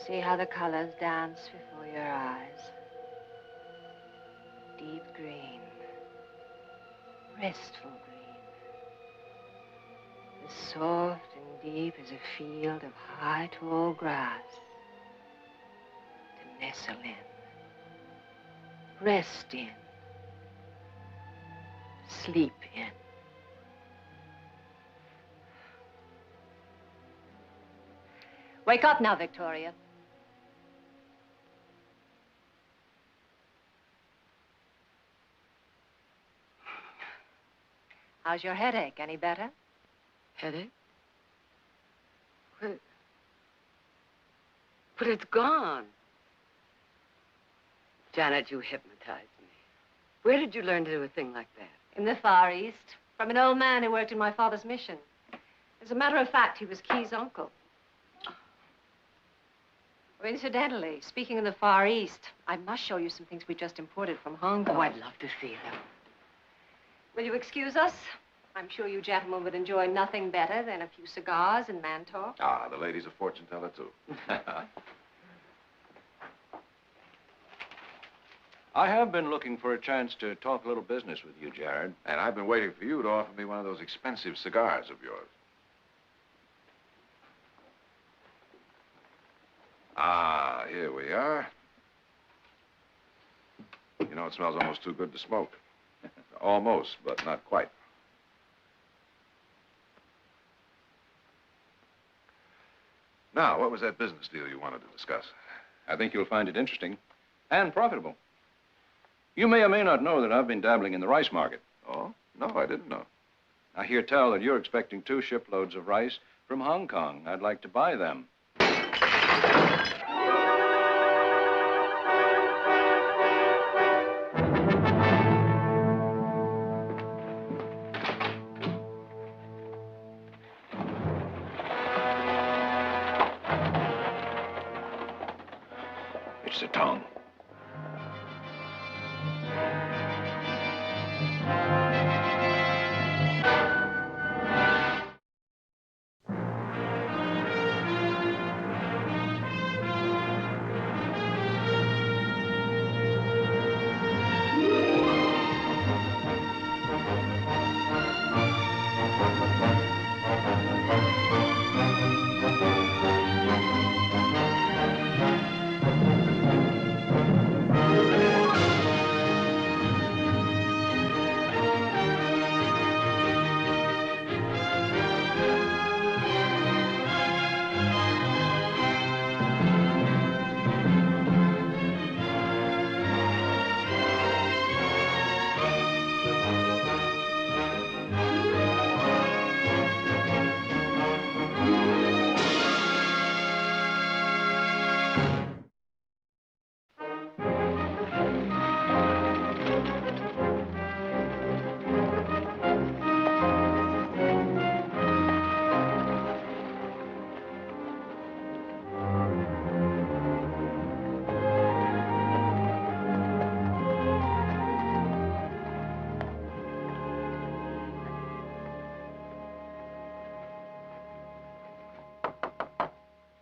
See how the colors dance before your eyes. Deep green. Restful green. As soft and deep as a field of high, tall grass. To nestle in. Rest in. Sleep in. Wake up now, Victoria. How's your headache? Any better? Headache? But it's gone. Janet, you hypnotized me. Where did you learn to do a thing like that? In the Far East, from an old man who worked in my father's mission. As a matter of fact, he was Key's uncle. Oh, incidentally, speaking of the Far East, I must show you some things we just imported from Hong Kong. Oh, I'd love to see them. Will you excuse us? I'm sure you gentlemen would enjoy nothing better than a few cigars and man talk. Ah, the lady's a fortune teller, too. I have been looking for a chance to talk a little business with you, Jared. And I've been waiting for you to offer me one of those expensive cigars of yours. Ah, here we are. You know, it smells almost too good to smoke. Almost, but not quite. Now, what was that business deal you wanted to discuss? I think you'll find it interesting and profitable. You may or may not know that I've been dabbling in the rice market. Oh? No, I didn't know. I hear tell that you're expecting 2 shiploads of rice from Hong Kong. I'd like to buy them. It's the tongue.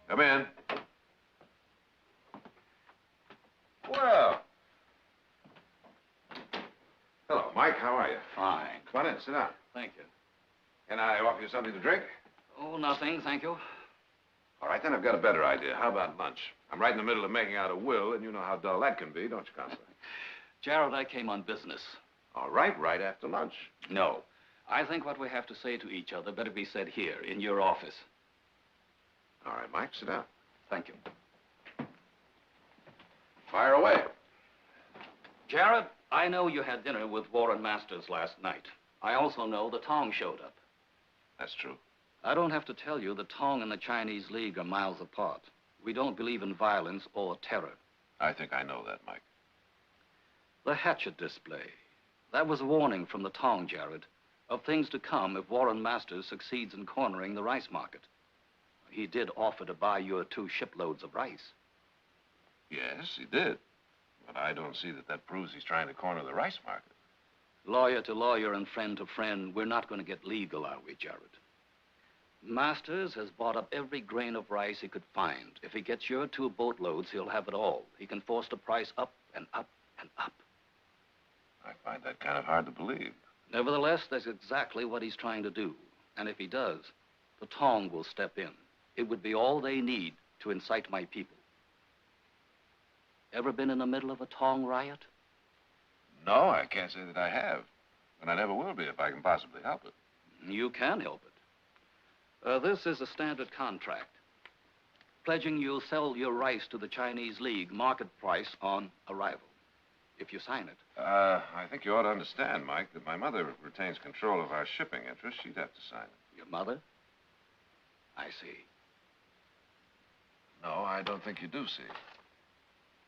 Come in. Well. Hello, Mike. How are you? Fine. Come on in. Sit down. Thank you. Can I offer you something to drink? Oh, nothing, thank you. All right, then I've got a better idea. How about lunch? I'm right in the middle of making out a will, and you know how dull that can be, don't you, Counselor? Gerald, I came on business. All right, right after lunch. No. I think what we have to say to each other better be said here, in your office. All right, Mike, sit down. Thank you. Fire away. Jared, I know you had dinner with Warren Masters last night. I also know the Tong showed up. That's true. I don't have to tell you the Tong and the Chinese League are miles apart. We don't believe in violence or terror. I think I know that, Mike. The hatchet display. That was a warning from the Tong, Jared, of things to come if Warren Masters succeeds in cornering the rice market. He did offer to buy your 2 shiploads of rice. Yes, he did. But I don't see that proves he's trying to corner the rice market. Lawyer to lawyer and friend to friend, we're not going to get legal, are we, Jared? Masters has bought up every grain of rice he could find. If he gets your 2 boatloads, he'll have it all. He can force the price up and up and up. I find that kind of hard to believe. Nevertheless, that's exactly what he's trying to do. And if he does, the Tong will step in. It would be all they need to incite my people. Ever been in the middle of a Tong riot? No, I can't say that I have. And I never will be if I can possibly help it. You can help it. This is a standard contract. Pledging you'll sell your rice to the Chinese League market price on arrival, if you sign it. I think you ought to understand, Mike, that my mother retains control of our shipping interests. She'd have to sign it. Your mother? I see. No, I don't think you do see.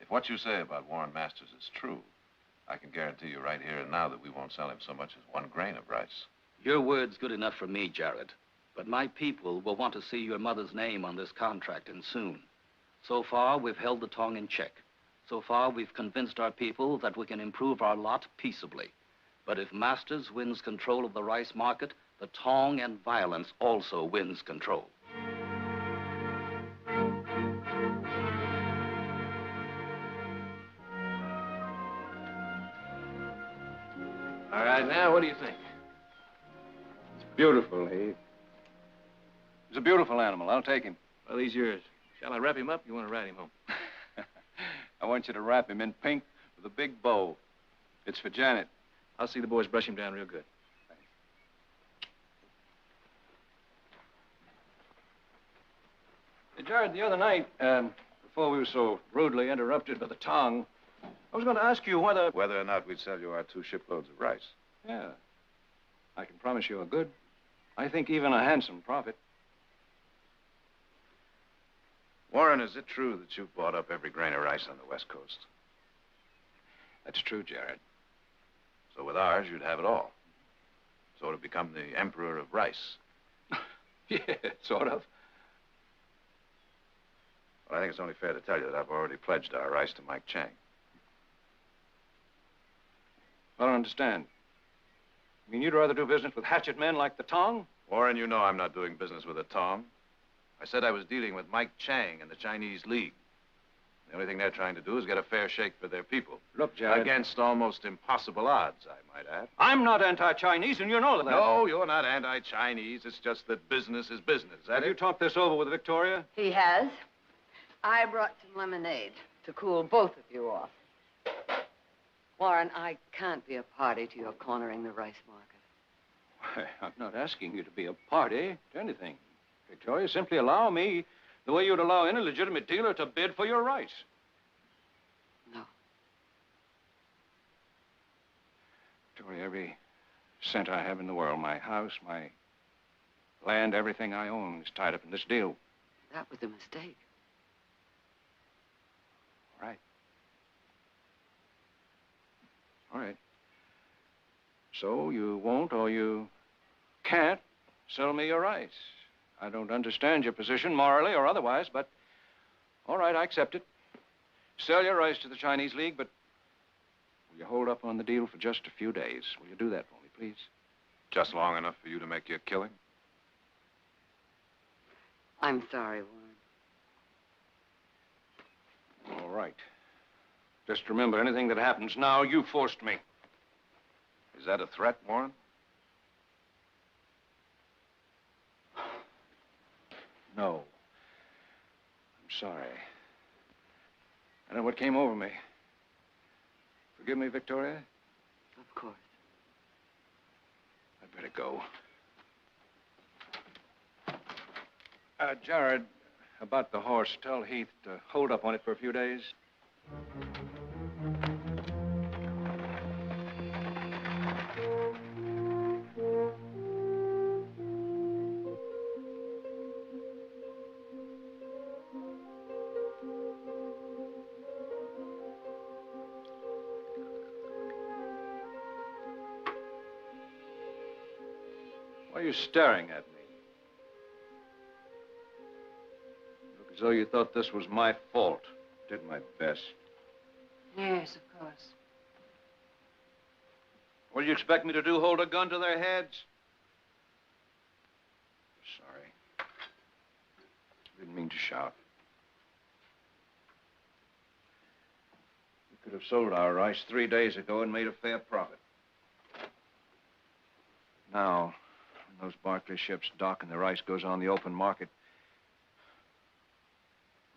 If what you say about Warren Masters is true, I can guarantee you right here and now that we won't sell him so much as 1 grain of rice. Your word's good enough for me, Jared. But my people will want to see your mother's name on this contract, and soon. So far, we've held the Tong in check. So far, we've convinced our people that we can improve our lot peaceably. But if Masters wins control of the rice market, the Tong and violence also wins control. All right, now, what do you think? It's beautiful, Heath. He's a beautiful animal. I'll take him. Well, he's yours. Shall I wrap him up? You want to ride him home? I want you to wrap him in pink with a big bow. It's for Janet. I'll see the boys brush him down real good. Hey, Jared, the other night, before we were so rudely interrupted by the Tong, I was going to ask you whether... Whether or not we'd sell you our 2 shiploads of rice. Yeah. I can promise you a good, I think even a handsome profit. Warren, is it true that you've bought up every grain of rice on the West Coast? That's true, Jared. So with ours, you'd have it all. So it'd become the emperor of rice. Yeah, sort of. Well, I think it's only fair to tell you that I've already pledged our rice to Mike Chang. I don't understand. You mean you'd rather do business with hatchet men like the Tong? Warren, you know I'm not doing business with a Tong. I said I was dealing with Mike Chang and the Chinese League. The only thing they're trying to do is get a fair shake for their people. Look, Jared... Against almost impossible odds, I might add. I'm not anti-Chinese, and you know that. No, you're not anti-Chinese. It's just that business is business. Have you talked this over with Victoria? He has. I brought some lemonade to cool both of you off. Warren, I can't be a party to your cornering the rice market. Why, I'm not asking you to be a party to anything. Victoria, simply allow me the way you'd allow any legitimate dealer to bid for your rice. No. Victoria, every cent I have in the world, my house, my land, everything I own is tied up in this deal. That was a mistake. All right. All right. So you won't or you can't sell me your rice. I don't understand your position, morally or otherwise, but all right, I accept it. Sell your rice to the Chinese League, but will you hold up on the deal for just a few days? Will you do that for me, please? Just long enough for you to make your killing? I'm sorry, Warren. All right. Just remember, anything that happens now, you forced me. Is that a threat, Warren? No. I'm sorry. I know what came over me. Forgive me, Victoria? Of course. I'd better go. Jared, about the horse, tell Heath to hold up on it for a few days. Why are you staring at me? You look as though you thought this was my fault. Did my best. Yes, of course. What do you expect me to do, hold a gun to their heads? Sorry. didn't mean to shout. We could have sold our rice 3 days ago and made a fair profit. Now, when those Barkley ships dock and the rice goes on the open market,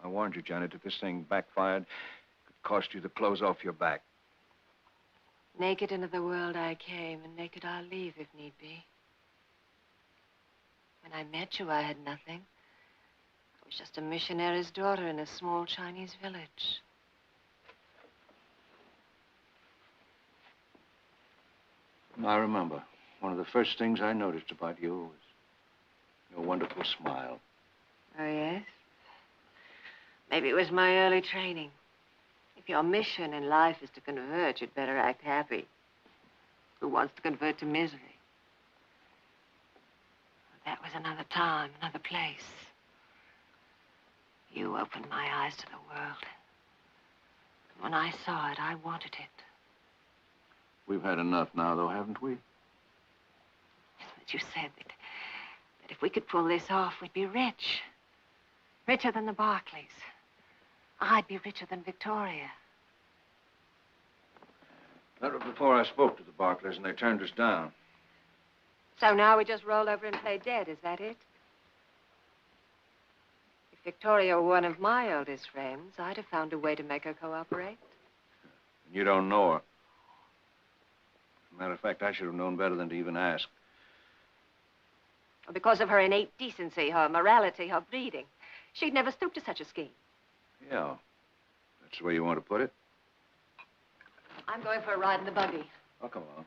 I warned you, Janet, if this thing backfired, it could cost you the clothes off your back. Naked into the world I came, and naked I'll leave if need be. When I met you, I had nothing. I was just a missionary's daughter in a small Chinese village. I remember. One of the first things I noticed about you was your wonderful smile. Oh, yes? Maybe it was my early training. If your mission in life is to convert, you'd better act happy. Who wants to convert to misery? That was another time, another place. You opened my eyes to the world. And when I saw it, I wanted it. We've had enough now, though, haven't we? But you said that if we could pull this off, we'd be rich. Richer than the Barkleys. I'd be richer than Victoria. That was before I spoke to the Barkleys, and they turned us down. So now we just roll over and play dead, is that it? If Victoria were one of my oldest friends, I'd have found a way to make her cooperate. You don't know her. As a matter of fact, I should have known better than to even ask. Well, because of her innate decency, her morality, her breeding. She'd never stoop to such a scheme. Yeah. That's the way you want to put it? I'm going for a ride in the buggy. Oh, come on.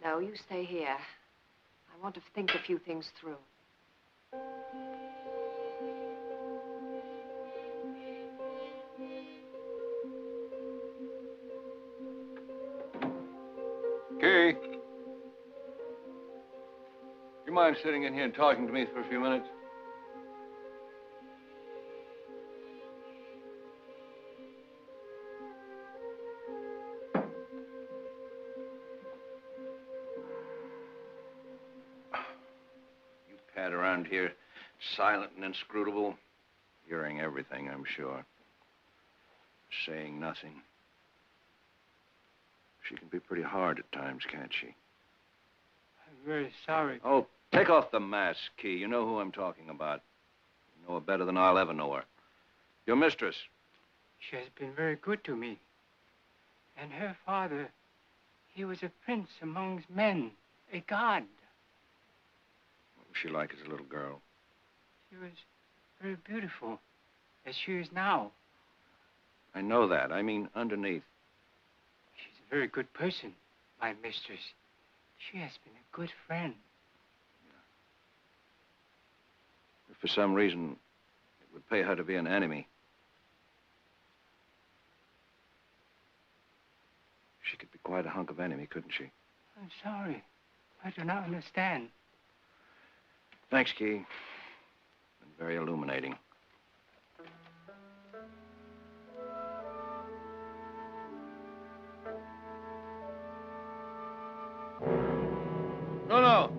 No, you stay here. I want to think a few things through. Kay. You mind sitting in here and talking to me for a few minutes? You pad around here, silent and inscrutable, hearing everything, I'm sure. Saying nothing. She can be pretty hard at times, can't she? I'm very sorry. Oh, take off the mask, Key. You know who I'm talking about. You know her better than I'll ever know her. Your mistress. She has been very good to me. And her father, he was a prince amongst men, a god. What was she like as a little girl? She was very beautiful, as she is now. I know that. I mean, underneath. She's a very good person, my mistress. She has been a good friend. If for some reason it would pay her to be an enemy, she could be quite a hunk of enemy, couldn't she? I'm sorry. I do not understand. Thanks, Key. Been very illuminating. No.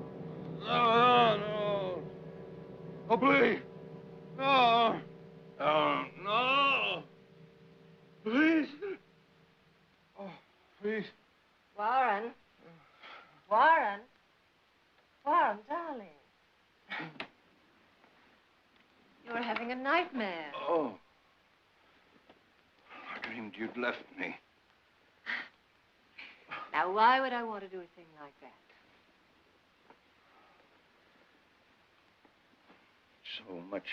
Oh, please. No. No. Please. Oh, please. Warren. Warren. Warren, darling. You're having a nightmare. Oh. I dreamed you'd left me. Now, why would I want to do a thing like that? So much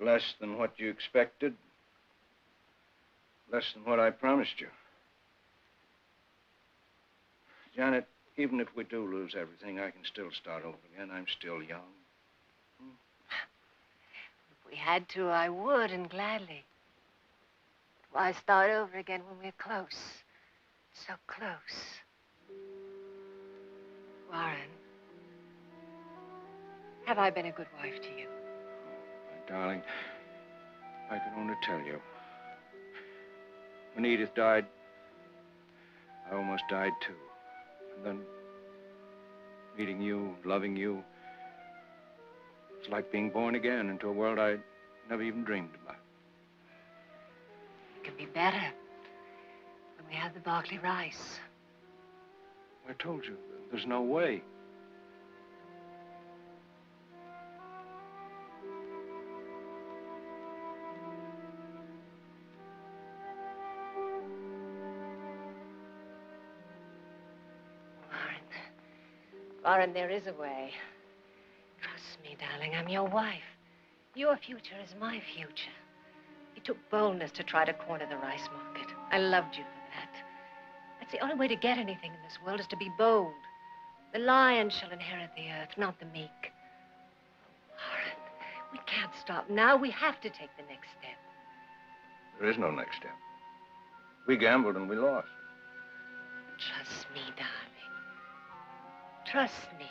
less than what you expected. Less than what I promised you. Janet, even if we do lose everything, I can still start over again. I'm still young. If we had to, I would, and gladly. Why start over again when we're close? So close. Warren, have I been a good wife to you? My darling, I can only tell you. When Edith died, I almost died too. And then meeting you, loving you, it's like being born again into a world I never even dreamed about. It can be better when we have the Barkley rice. I told you, there's no way. Warren, there is a way. Trust me, darling, I'm your wife. Your future is my future. It took boldness to try to corner the rice market. I loved you for that. That's the only way to get anything in this world is to be bold. The lion shall inherit the earth, not the meek. Warren, we can't stop now. We have to take the next step. There is no next step. We gambled and we lost. Trust me, darling. Trust me.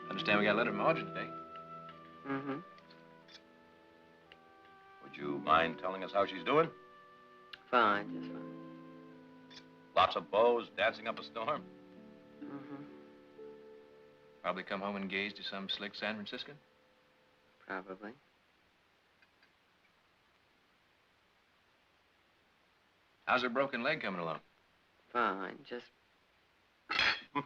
Understand we got a letter from Audrey today. Mm-hmm. Would you mind telling us how she's doing? Fine, just fine. Lots of beaux dancing up a storm? Mm-hmm. Probably come home engaged to some slick San Franciscan. Probably. How's her broken leg coming along? Fine, just... I'm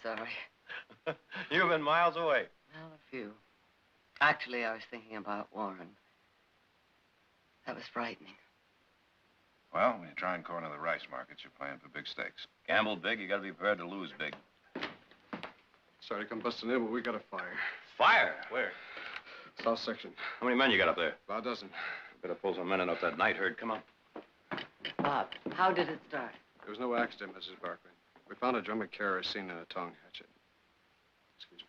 sorry. You've been miles away. Well, a few. Actually, I was thinking about Warren. That was frightening. Well, when you try and corner the rice markets, you're playing for big stakes. Gamble big, you gotta be prepared to lose big. Sorry to come busting in, but we got a fire. Fire? Where? South section. How many men you got up there? About a dozen. Better pull some men in off that night herd. Come on. Bob, how did it start? There was no accident, Mrs. Barkley. We found a drum of kerosene and a tongue hatchet. Excuse me.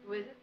Who is it?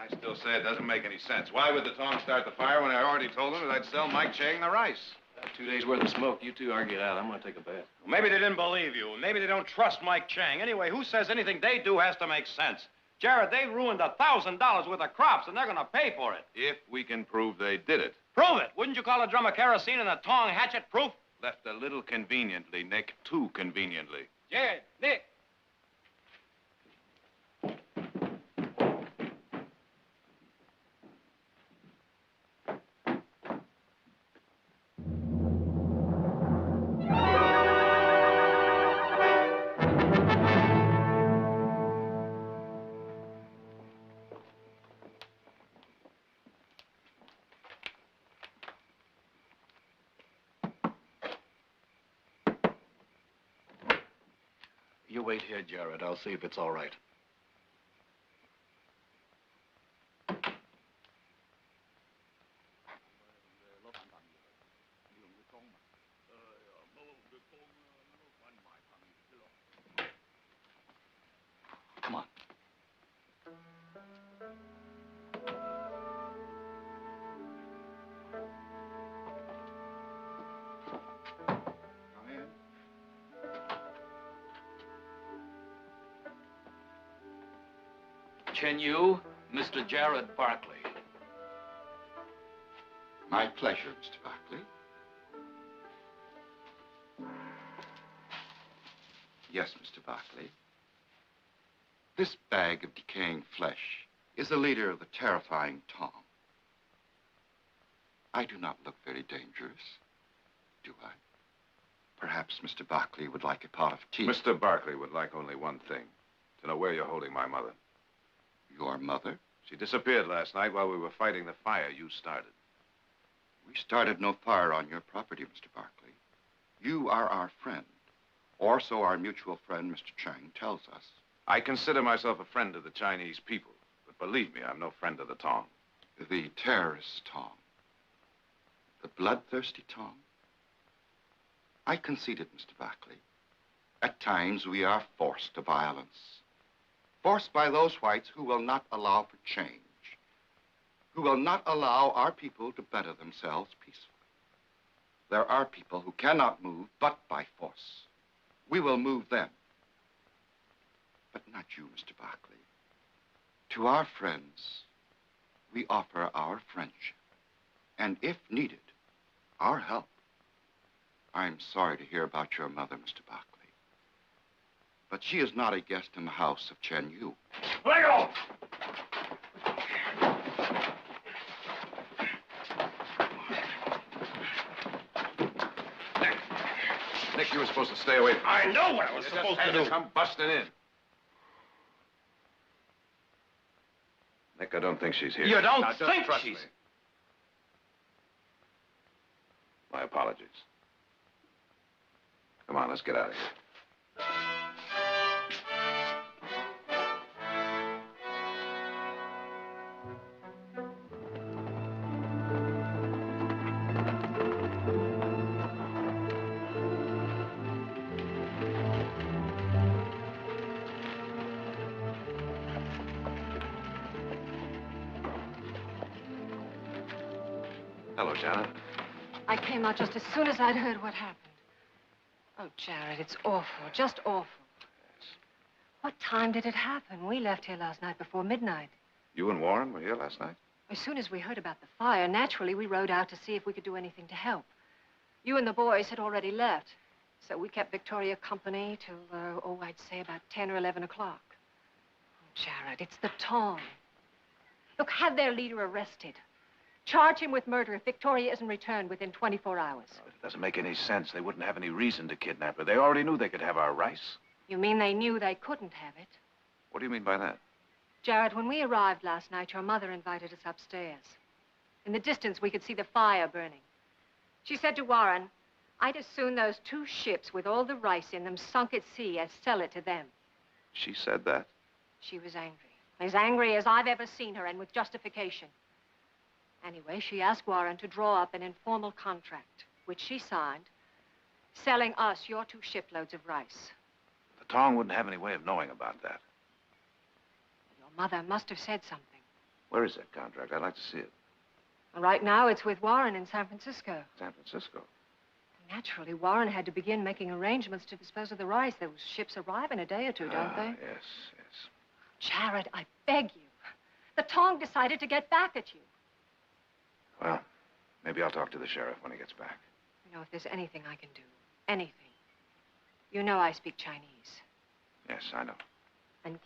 I still say it doesn't make any sense. Why would the Tong start the fire when I already told them that I'd sell Mike Chang the rice? 2 days worth of smoke. You two argue it out. I'm gonna take a bath. Well, maybe they didn't believe you. Maybe they don't trust Mike Chang. Anyway, who says anything they do has to make sense? Jared, they ruined $1,000 worth of crops, and they're gonna pay for it. If we can prove they did it. Prove it! Wouldn't you call a drum of kerosene and a Tong hatchet proof? Left a little conveniently, Nick. Too conveniently. Jared, Nick. You wait here, Jared. I'll see if it's all right. Come on. Chen Yu, Mr. Jared Barkley. My pleasure, Mr. Barkley. Yes, Mr. Barkley. This bag of decaying flesh is the leader of the terrifying Tong. I do not look very dangerous, do I? Perhaps Mr. Barkley would like a pot of tea. Mr. Barkley would like only one thing, to know where you're holding my mother. Your mother? She disappeared last night while we were fighting the fire you started. We started no fire on your property, Mr. Barkley. You are our friend, or so our mutual friend, Mr. Chang, tells us. I consider myself a friend of the Chinese people, but believe me, I'm no friend of the Tong. The terrorist Tong. The bloodthirsty Tong. I concede it, Mr. Barkley. At times, we are forced to violence. Forced by those whites who will not allow for change. Who will not allow our people to better themselves peacefully. There are people who cannot move but by force. We will move them. But not you, Mr. Barkley. To our friends, we offer our friendship. And if needed, our help. I'm sorry to hear about your mother, Mr. Barkley. But she is not a guest in the house of Chen Yu. Let go! Nick, you were supposed to stay away from I know what I was supposed to do. Come busting in. Nick, I don't think she's here. You don't Now, just think trust she's... me. My apologies. Come on, let's get out of here. Hello, Janet. I came out just as soon as I'd heard what happened. Oh, Jared, it's awful, just awful. What time did it happen? We left here last night before midnight. You and Warren were here last night? As soon as we heard about the fire, naturally, we rode out to see if we could do anything to help. You and the boys had already left, so we kept Victoria company till, I'd say about 10 or 11 o'clock. Oh, Jared, it's the Tong. Look, have their leader arrested. Charge him with murder if Victoria isn't returned within 24 hours. Oh, it doesn't make any sense. They wouldn't have any reason to kidnap her. They already knew they could have our rice. You mean they knew they couldn't have it? What do you mean by that? Jared, when we arrived last night, your mother invited us upstairs. In the distance, we could see the fire burning. She said to Warren, I'd as soon those 2 ships with all the rice in them sunk at sea as sell it to them. She said that? She was angry. As angry as I've ever seen her, and with justification. Anyway, she asked Warren to draw up an informal contract, which she signed, selling us your 2 shiploads of rice. The Tong wouldn't have any way of knowing about that. Your mother must have said something. Where is that contract? I'd like to see it. Right now, it's with Warren in San Francisco. San Francisco. Naturally, Warren had to begin making arrangements to dispose of the rice. Those ships arrive in a day or 2, don't they? Yes, yes. Jared, I beg you. The Tong decided to get back at you. Well, maybe I'll talk to the sheriff when he gets back. You know, if there's anything I can do, anything. You know I speak Chinese. Yes, I know. And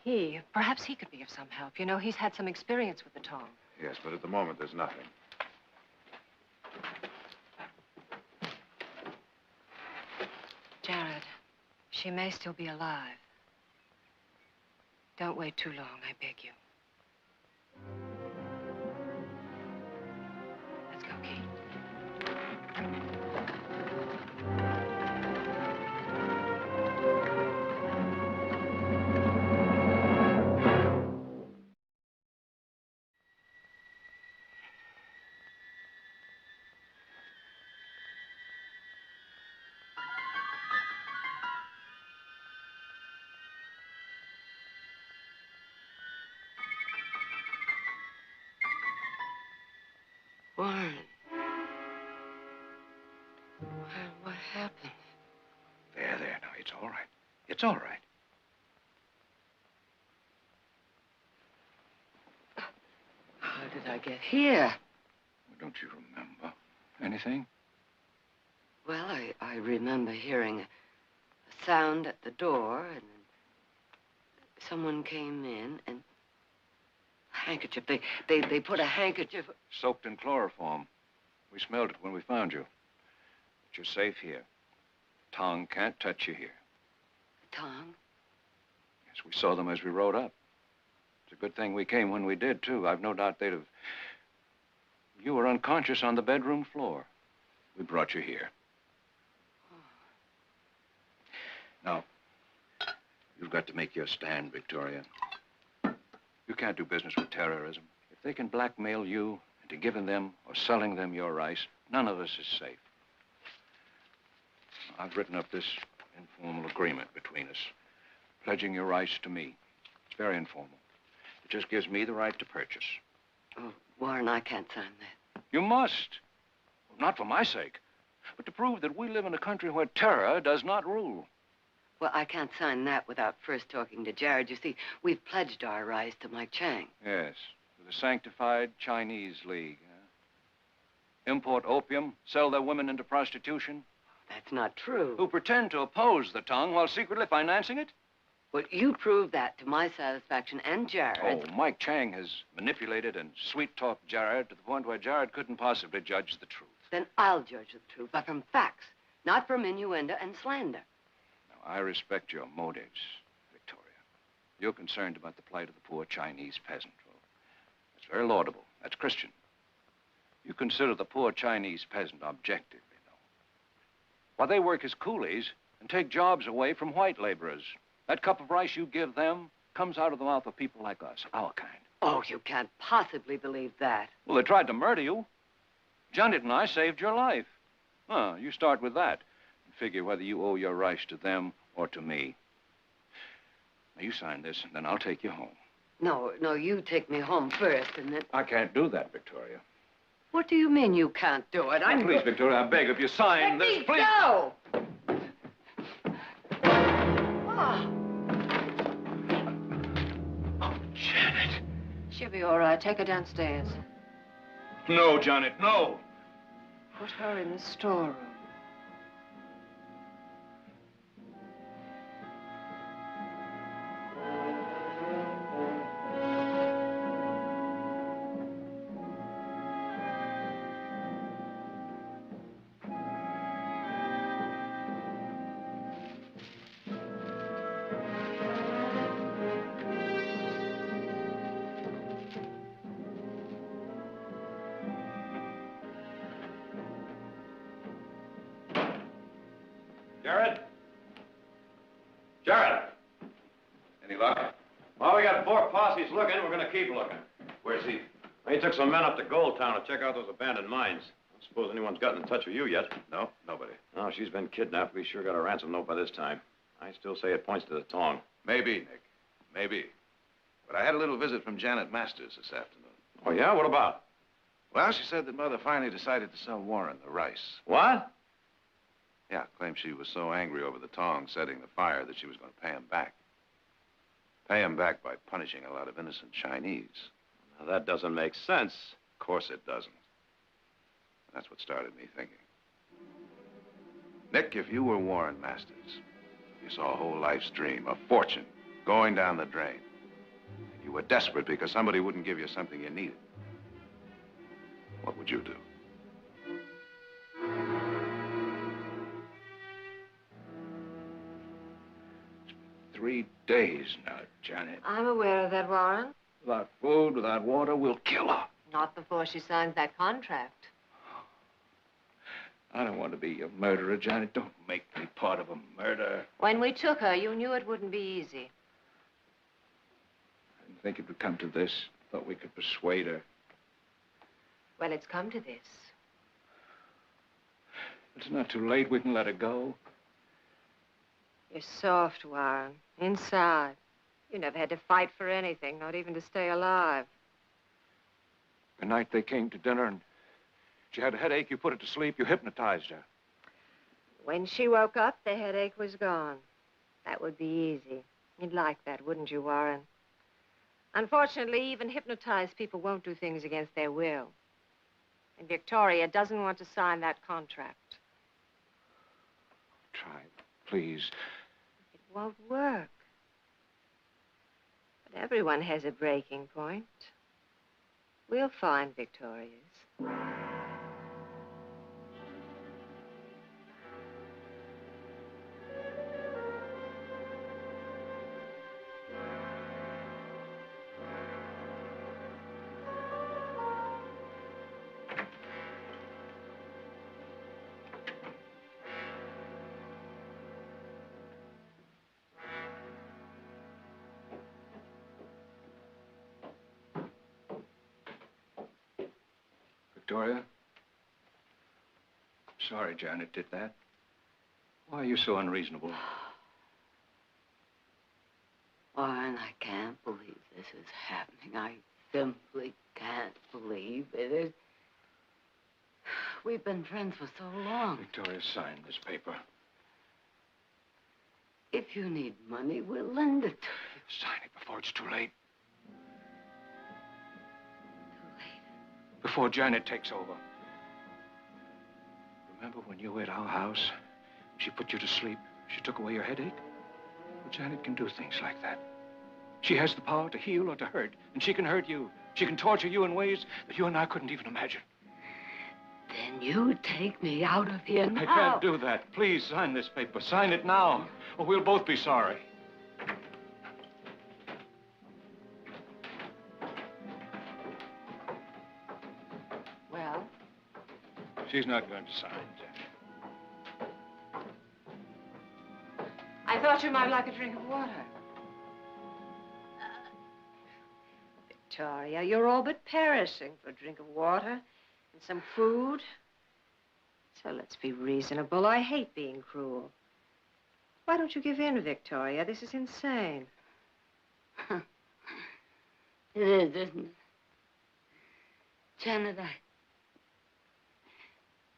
perhaps he could be of some help. You know, he's had some experience with the Tong. Yes, but at the moment, there's nothing. Jared, she may still be alive. Don't wait too long, I beg you. Let's go, Kate. Warren. What happened? There, now, it's all right. It's all right. get here? Don't you remember anything? Well, I remember hearing a sound at the door, and then someone came in, and a handkerchief. They put a handkerchief... Soaked in chloroform. We smelled it when we found you. But you're safe here. Tong can't touch you here. Tong? Yes, we saw them as we rode up. It's a good thing we came when we did, too. I've no doubt they'd have... You were unconscious on the bedroom floor. We brought you here. Now, you've got to make your stand, Victoria. You can't do business with terrorism. If they can blackmail you into giving them or selling them your rice, none of us is safe. I've written up this informal agreement between us, pledging your rice to me. It's very informal. It just gives me the right to purchase. Oh, Warren, I can't sign that. You must. Not for my sake, but to prove that we live in a country where terror does not rule. Well, I can't sign that without first talking to Jared. You see, we've pledged our rice to Mike Chang. Yes, to the sanctified Chinese League. Import opium, sell their women into prostitution. That's not true. Who pretend to oppose the Tong while secretly financing it? Well, you proved that to my satisfaction and Jared's. Oh, Mike Chang has manipulated and sweet-talked Jared to the point where Jared couldn't possibly judge the truth. Then I'll judge the truth, but from facts, not from innuendo and slander. Now, I respect your motives, Victoria. You're concerned about the plight of the poor Chinese peasant. Well, that's very laudable. That's Christian. You consider the poor Chinese peasant objectively, though. Why, they work as coolies and take jobs away from white laborers. That cup of rice you give them comes out of the mouth of people like us, our kind. Oh, you can't possibly believe that. Well, they tried to murder you. Janet and I saved your life. You start with that and figure whether you owe your rice to them or to me. Now, you sign this, and then I'll take you home. No, you take me home first, and then... I can't do that, Victoria. What do you mean you can't do it? Oh, please, Victoria, I beg, if you sign this, please... Let me go! Oh, Janet. She'll be all right. Take her downstairs. No, Janet, no. Put her in the storeroom. Jared? Jared! Any luck? Well, we got 4 posses looking. We're going to keep looking. Where's he? He took some men up to Gold Town to check out those abandoned mines. I don't suppose anyone's gotten in touch with you yet. No, nobody. No, she's been kidnapped. We sure got a ransom note by this time. I still say it points to the Tong. Maybe, Nick. Maybe. But I had a little visit from Janet Masters this afternoon. Oh, yeah? What about? Well, she said that Mother finally decided to sell Warren the rice. What? Yeah, claimed she was so angry over the Tong setting the fire that she was going to pay him back. Pay him back by punishing a lot of innocent Chinese. Now, that doesn't make sense. Of course it doesn't. That's what started me thinking. Nick, if you were Warren Masters, you saw a whole life's dream, a fortune, going down the drain. You were desperate because somebody wouldn't give you something you needed. What would you do? 3 days now, Janet. I'm aware of that, Warren. Without food, without water, we'll kill her. Not before she signs that contract. I don't want to be a murderer, Janet. Don't make me part of a murder. When we took her, you knew it wouldn't be easy. I didn't think it would come to this. Thought we could persuade her. Well, it's come to this. It's not too late. We can let her go. You're soft, Warren. Inside. You never had to fight for anything, not even to stay alive. The night they came to dinner and she had a headache, you put her to sleep, you hypnotized her. When she woke up, the headache was gone. That would be easy. You'd like that, wouldn't you, Warren? Unfortunately, even hypnotized people won't do things against their will. And Victoria doesn't want to sign that contract. Try, please. It won't work. But everyone has a breaking point. We'll find Victoria's. Victoria? Sorry Janet did that. Why are you so unreasonable? Warren, I can't believe this is happening. I simply can't believe it. We've been friends for so long. Victoria, sign this paper. If you need money, we'll lend it to you. Sign it before it's too late. Too late. Before Janet takes over. Remember when you were at our house? She put you to sleep. She took away your headache. Well, Janet can do things like that. She has the power to heal or to hurt, and she can hurt you. She can torture you in ways that you and I couldn't even imagine. Then you take me out of here now. I can't do that. Please sign this paper. Sign it now, or we'll both be sorry. Well? She's not going to sign, Janet. I thought you might like a drink of water. Victoria, you're all but perishing for a drink of water and some food. So let's be reasonable. I hate being cruel. Why don't you give in, Victoria? This is insane. It is, isn't it? Janet,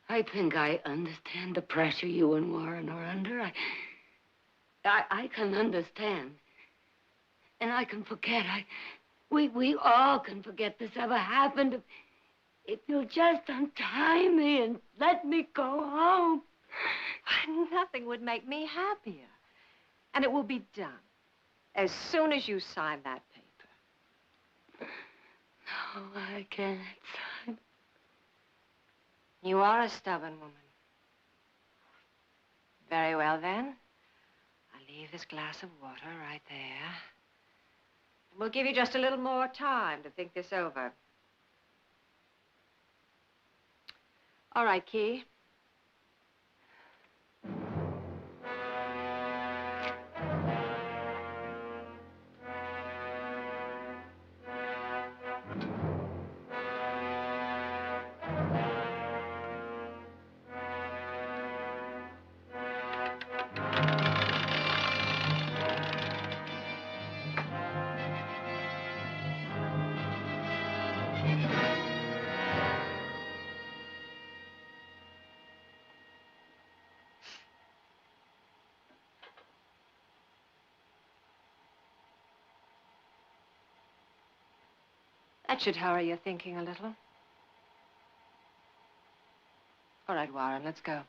I think I understand the pressure you and Warren are under. I can understand. And I can forget. We all can forget this ever happened. If you'll just untie me and let me go home. Nothing would make me happier. And it will be done as soon as you sign that paper. No, I can't sign. You are a stubborn woman. Very well, then. I'll leave this glass of water right there. We'll give you just a little more time to think this over. All right, Key. That should hurry your thinking a little. All right, Warren, let's go.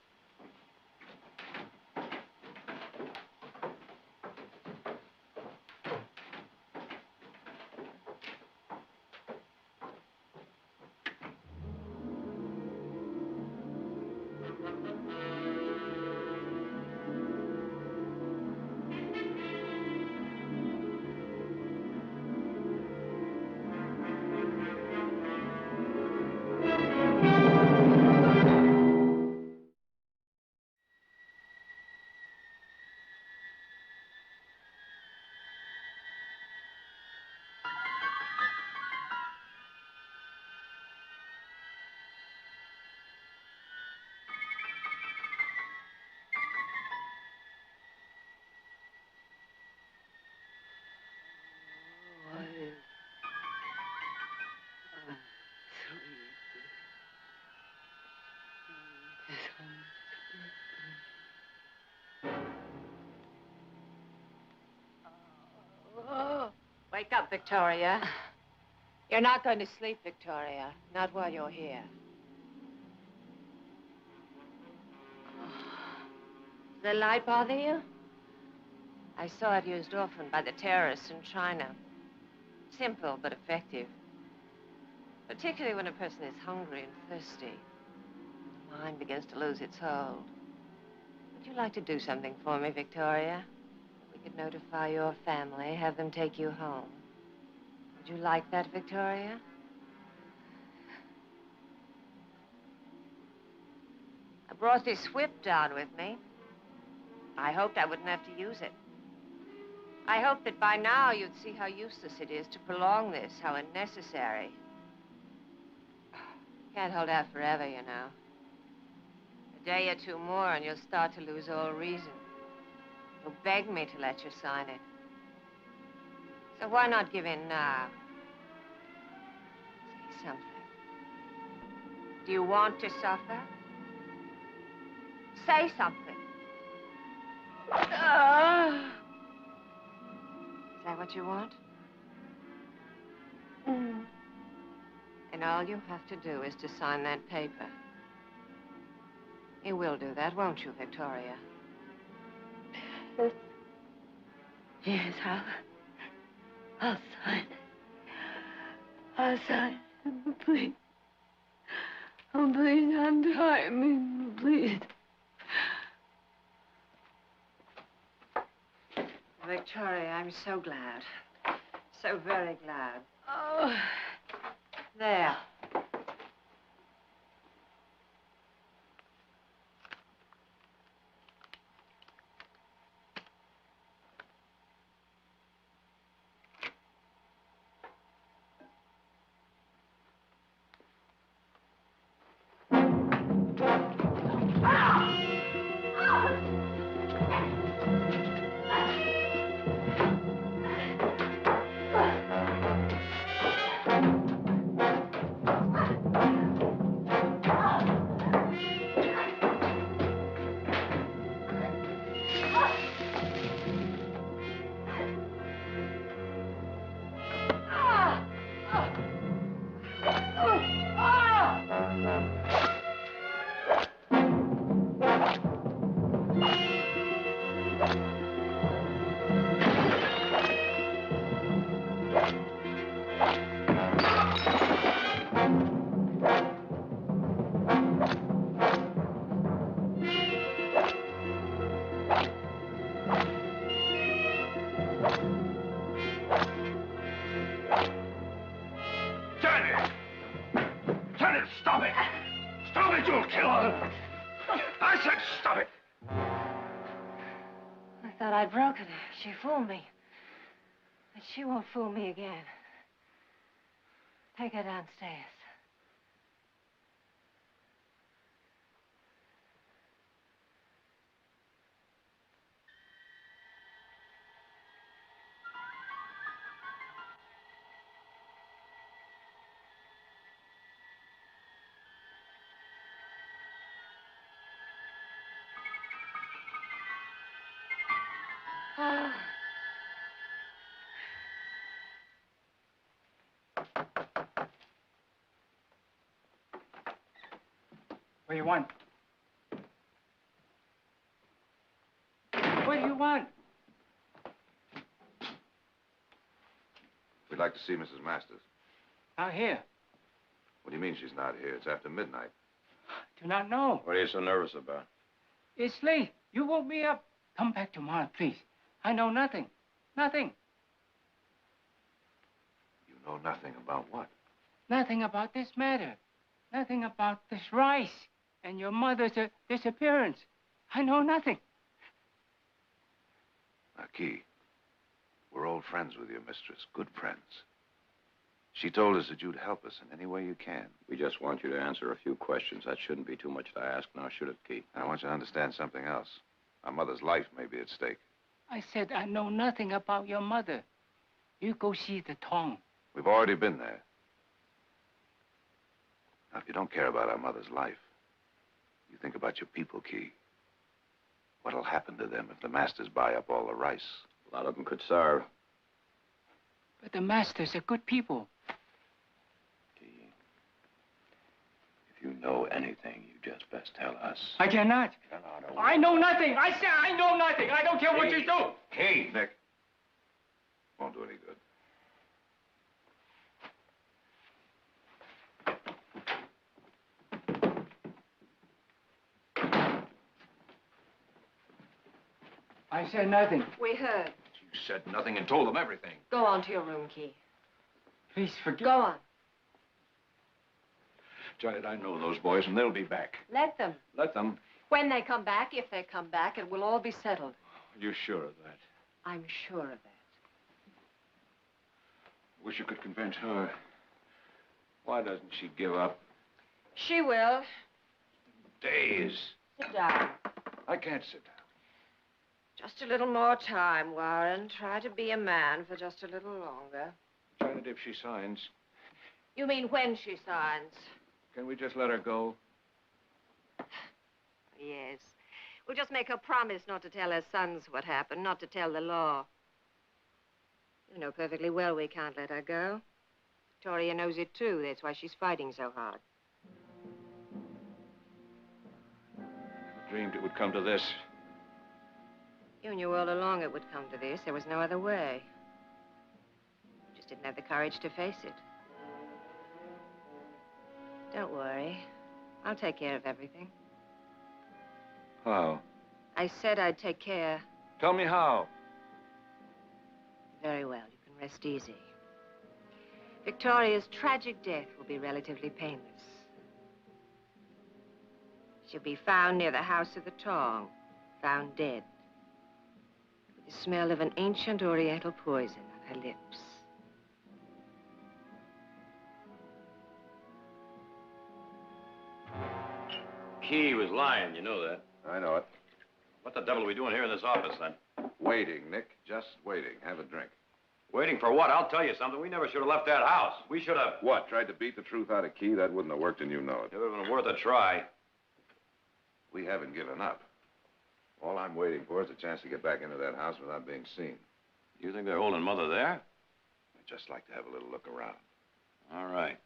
Wake up, Victoria. You're not going to sleep, Victoria. Not while you're here. Does the light bother you? I saw it used often by the terrorists in China. Simple but effective. Particularly when a person is hungry and thirsty. The mind begins to lose its hold. Would you like to do something for me, Victoria? We could notify your family, have them take you home. Would you like that, Victoria? I brought this whip down with me. I hoped I wouldn't have to use it. I hoped that by now you'd see how useless it is to prolong this, how unnecessary. Can't hold out forever, you know. A day or two more and you'll start to lose all reason. You'll beg me to let you sign it. So why not give in now? Say something. Do you want to suffer? Say something. Is that what you want? And all you have to do is to sign that paper. You will do that, won't you, Victoria? Yes, I'll sign it. I'll sign it, please. Oh, please, untie me, please. Victoria, I'm so glad. So very glad. Oh. There. Stop it! Stop it, you'll kill her! I said stop it! I thought I'd broken her. She fooled me. But she won't fool me again. Take her downstairs. What do you want? What do you want? We'd like to see Mrs. Masters. Out here. What do you mean she's not here? It's after midnight. Do not know. What are you so nervous about? It's late. You woke me up. Come back tomorrow, please. I know nothing. Nothing. You know nothing about what? Nothing about this matter. Nothing about this rice and your mother's disappearance. I know nothing. Key, we're old friends with your mistress, good friends. She told us that you'd help us in any way you can. We just want you to answer a few questions. That shouldn't be too much to ask, now should it, Key? I want you to understand something else. Our mother's life may be at stake. I said I know nothing about your mother. You go see the Tong. We've already been there. Now, if you don't care about our mother's life, you think about your people, Key. What'll happen to them if the masters buy up all the rice? A lot of them could starve. But the masters are good people. Key, if you know anything, you just best tell us. I cannot. I know nothing. I say I know nothing. I don't care what you do. Key, Nick. Won't do any good. I said nothing. We heard. You said nothing and told them everything. Go on to your room, Key. Please forgive. Go on. Janet, I know those boys, and they'll be back. Let them. Let them. When they come back, if they come back, it will all be settled. You're sure of that? I'm sure of that. Wish you could convince her. Why doesn't she give up? She will. Days. Sit down. I can't sit down. Just a little more time, Warren. Try to be a man for just a little longer. Janet, if she signs, You mean when she signs? can we just let her go? Yes. We'll just make her promise not to tell her sons what happened, not to tell the law. You know perfectly well we can't let her go. Victoria knows it, too. That's why she's fighting so hard. I dreamed it would come to this. You knew all along it would come to this. There was no other way. You just didn't have the courage to face it. Don't worry. I'll take care of everything. How? I said I'd take care. Tell me how. Very well. You can rest easy. Victoria's tragic death will be relatively painless. She'll be found near the house of the Tong. Found dead. With the smell of an ancient oriental poison on her lips. Key was lying, you know that. I know it. What the devil are we doing here in this office, then? Waiting, Nick. Just waiting. Have a drink. Waiting for what? I'll tell you something. We never should have left that house. We should have... What? Tried to beat the truth out of Key? That wouldn't have worked, and you know it. It would have been worth a try. We haven't given up. All I'm waiting for is a chance to get back into that house without being seen. You think they're holding Mother there? I'd just like to have a little look around. All right.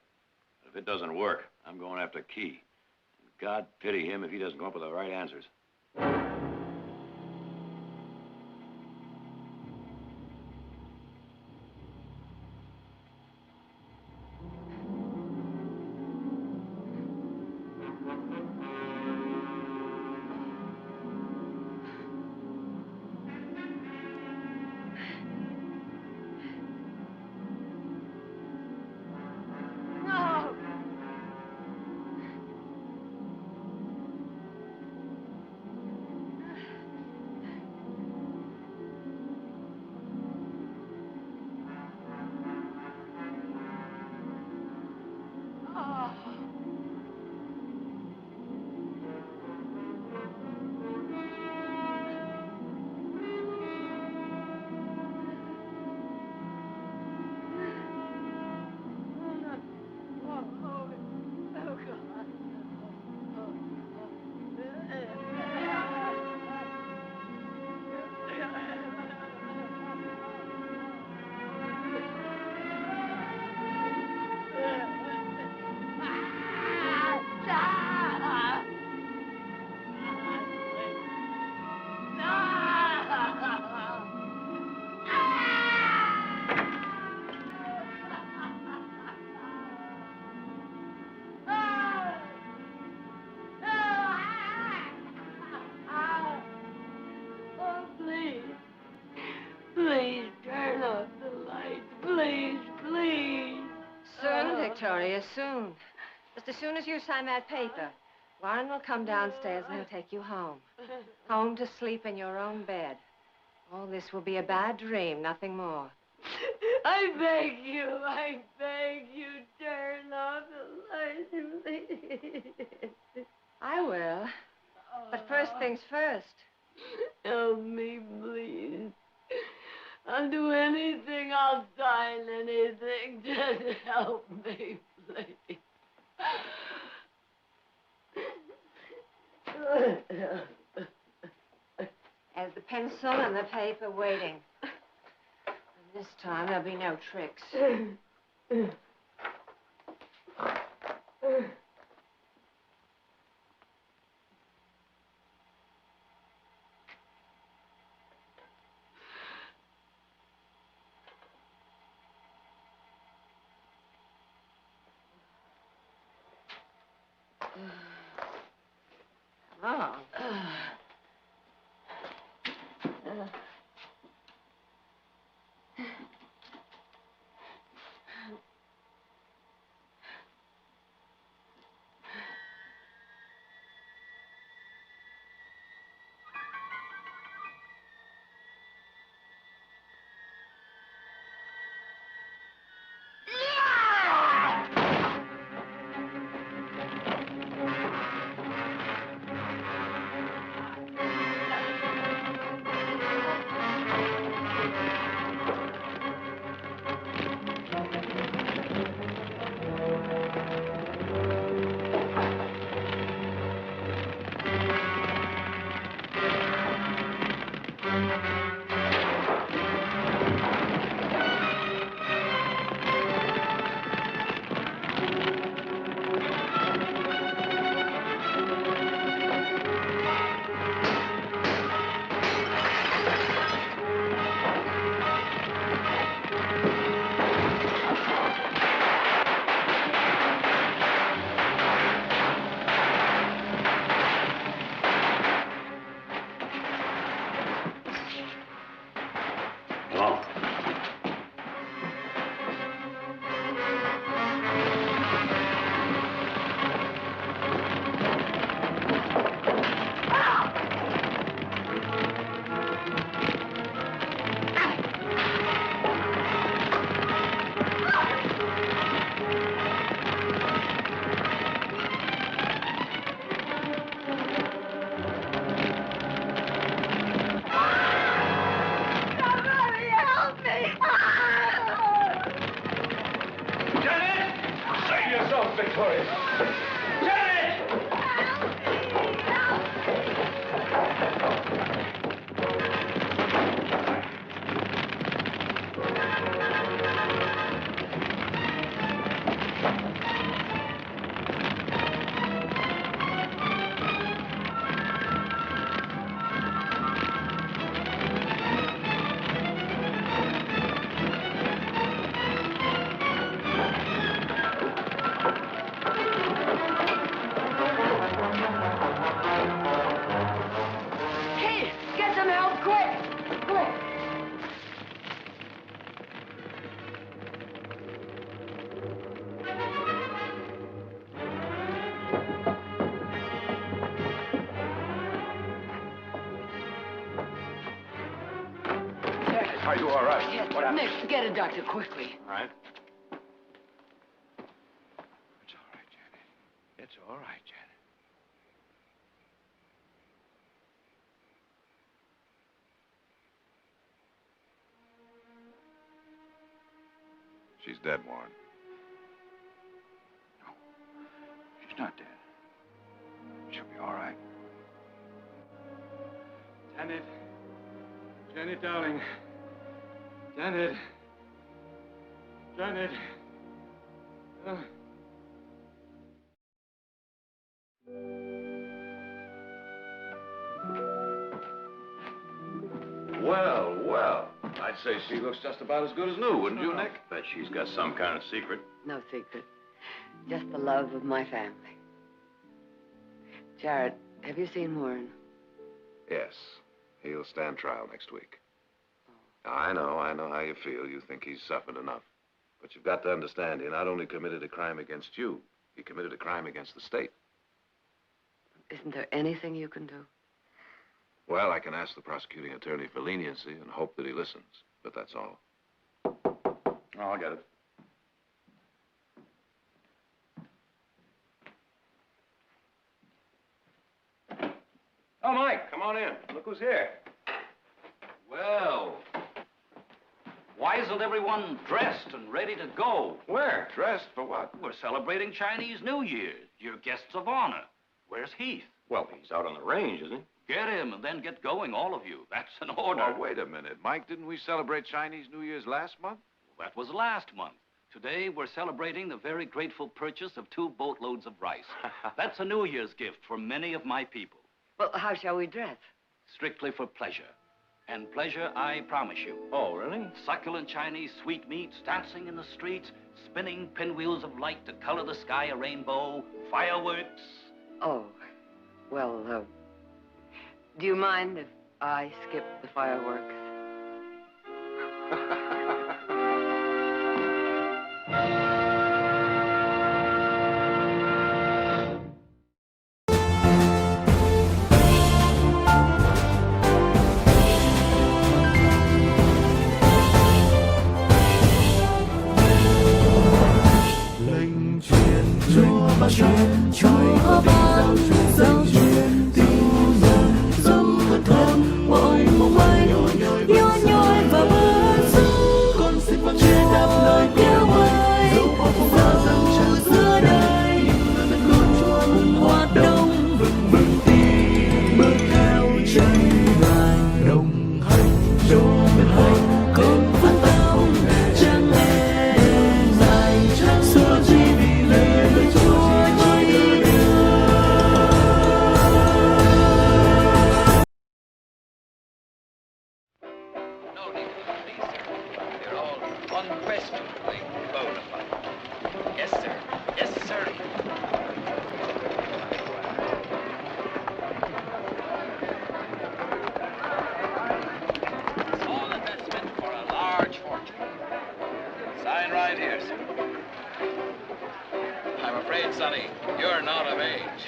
But if it doesn't work, I'm going after Key. God pity him if he doesn't come up with the right answers. Please turn off the light. Please, please. Soon, Victoria, soon. Just as soon as you sign that paper, Warren will come downstairs and he'll take you home. Home to sleep in your own bed. All this will be a bad dream, nothing more. I beg you, turn off the light, please. I will. But first things first. Help me, please. I'll do anything. I'll sign anything. Just help me, please. There's the pencil and the paper waiting. This time there'll be no tricks. Oh. Victoria. Janet! Are you all right? Yes, What happened? Nick, get a doctor quickly. All right. It's all right, Janet. It's all right, Janet. She's dead, Warren. No, she's not dead. She'll be all right. Janet. Janet, darling. Janet. Janet. Well, well. I'd say she looks just about as good as new, wouldn't you, Nick? Bet she's got some kind of secret. No secret. Just the love of my family. Jared, have you seen Warren? Yes. He'll stand trial next week. I know how you feel. You think he's suffered enough. But you've got to understand, he not only committed a crime against you, he committed a crime against the state. Isn't there anything you can do? Well, I can ask the prosecuting attorney for leniency and hope that he listens. But that's all. Oh, I got it. Oh, Mike, come on in. Look who's here. Well, why isn't everyone dressed and ready to go? Where? Dressed for what? We're celebrating Chinese New Year. You're guests of honor. Where's Heath? Well, he's out on the range, isn't he? Get him and then get going, all of you. That's an order. Well, wait a minute, Mike. Didn't we celebrate Chinese New Year's last month? That was last month. Today, we're celebrating the very grateful purchase of 2 boatloads of rice. That's a New Year's gift for many of my people. Well, how shall we dress? Strictly for pleasure. And pleasure, I promise you. Oh, really? Succulent Chinese sweetmeats, dancing in the streets, spinning pinwheels of light to color the sky a rainbow, fireworks. Oh, well, do you mind if I skip the fireworks? Chúa ban giao truyền tin mừng dẫu bất thân mọi mong manh nhói nhói và bớt sức con xin vâng truyền đáp lời kêu gọi dẫu bao giữa đời con Chúa cùng hoạt động vững tin bước theo chân ngài đồng hành cho bên hành con phát tao chẳng lẽ dài xưa chỉ vì lời Chúa. Unquestionably bona fide. Yes, sir. Yes, sir. All investment for a large fortune. Sign right here, sir. I'm afraid, Sonny, you're not of age.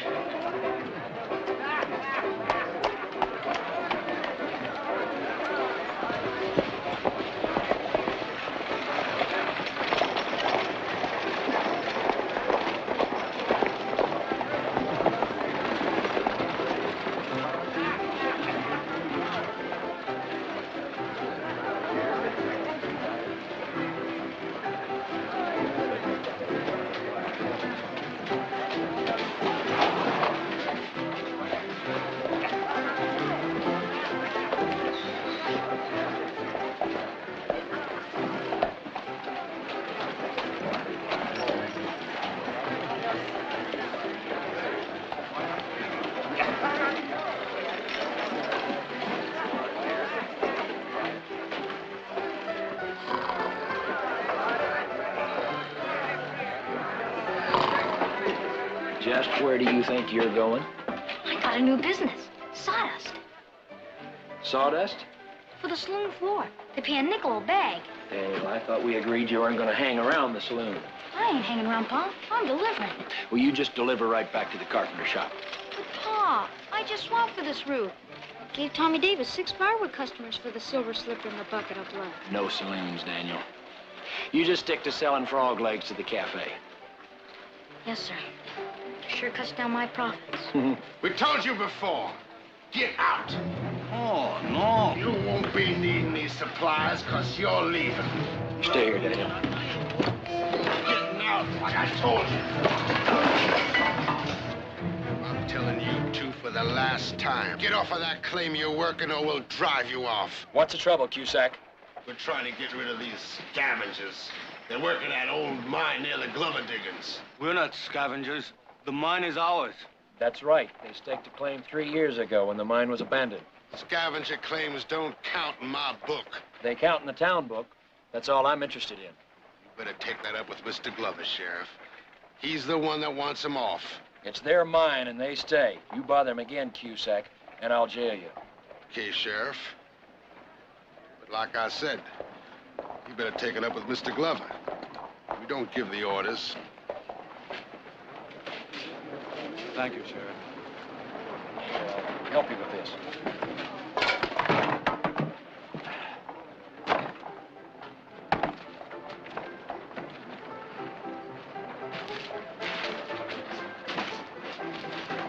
Just where do you think you're going? I got a new business. Sawdust. Sawdust? For the saloon floor. They pay a nickel a bag. Hey, well, I thought we agreed you weren't going to hang around the saloon. I ain't hanging around, Pa. I'm delivering. Well, you just deliver right back to the carpenter shop. But, Pa, I just swapped for this roof. Gave Tommy Davis 6 firewood customers for the silver slipper and the bucket of blood. No saloons, Daniel. You just stick to selling frog legs to the cafe. Yes, sir. Sure cuts down my profits. We told you before. Get out. Oh, no. You won't be needing these supplies because you're leaving. Stay here, Daniel. Getting out like I told you. I'm telling you two for the last time. Get off of that claim you're working or we'll drive you off. What's the trouble, Cusack? We're trying to get rid of these scavengers. They're working that old mine near the Glover diggings. We're not scavengers. The mine is ours. That's right. They staked a claim 3 years ago when the mine was abandoned. Scavenger claims don't count in my book. They count in the town book. That's all I'm interested in. You better take that up with Mr. Glover, Sheriff. He's the one that wants them off. It's their mine and they stay. You bother them again, Cusack, and I'll jail you. Okay, Sheriff. But like I said, you better take it up with Mr. Glover. We don't give the orders. Thank you, Sheriff. I'll help you with this.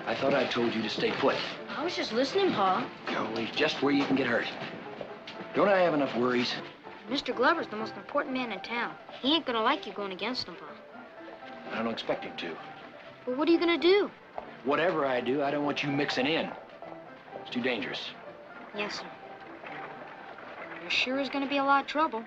I thought I told you to stay put. I was just listening, Pa. You're always just where you can get hurt. Don't I have enough worries? Mr. Glover's the most important man in town. He ain't gonna like you going against him, Pa. I don't expect him to. But what are you gonna do? Whatever I do, I don't want you mixing in. It's too dangerous. Yes, sir. There sure is going to be a lot of trouble.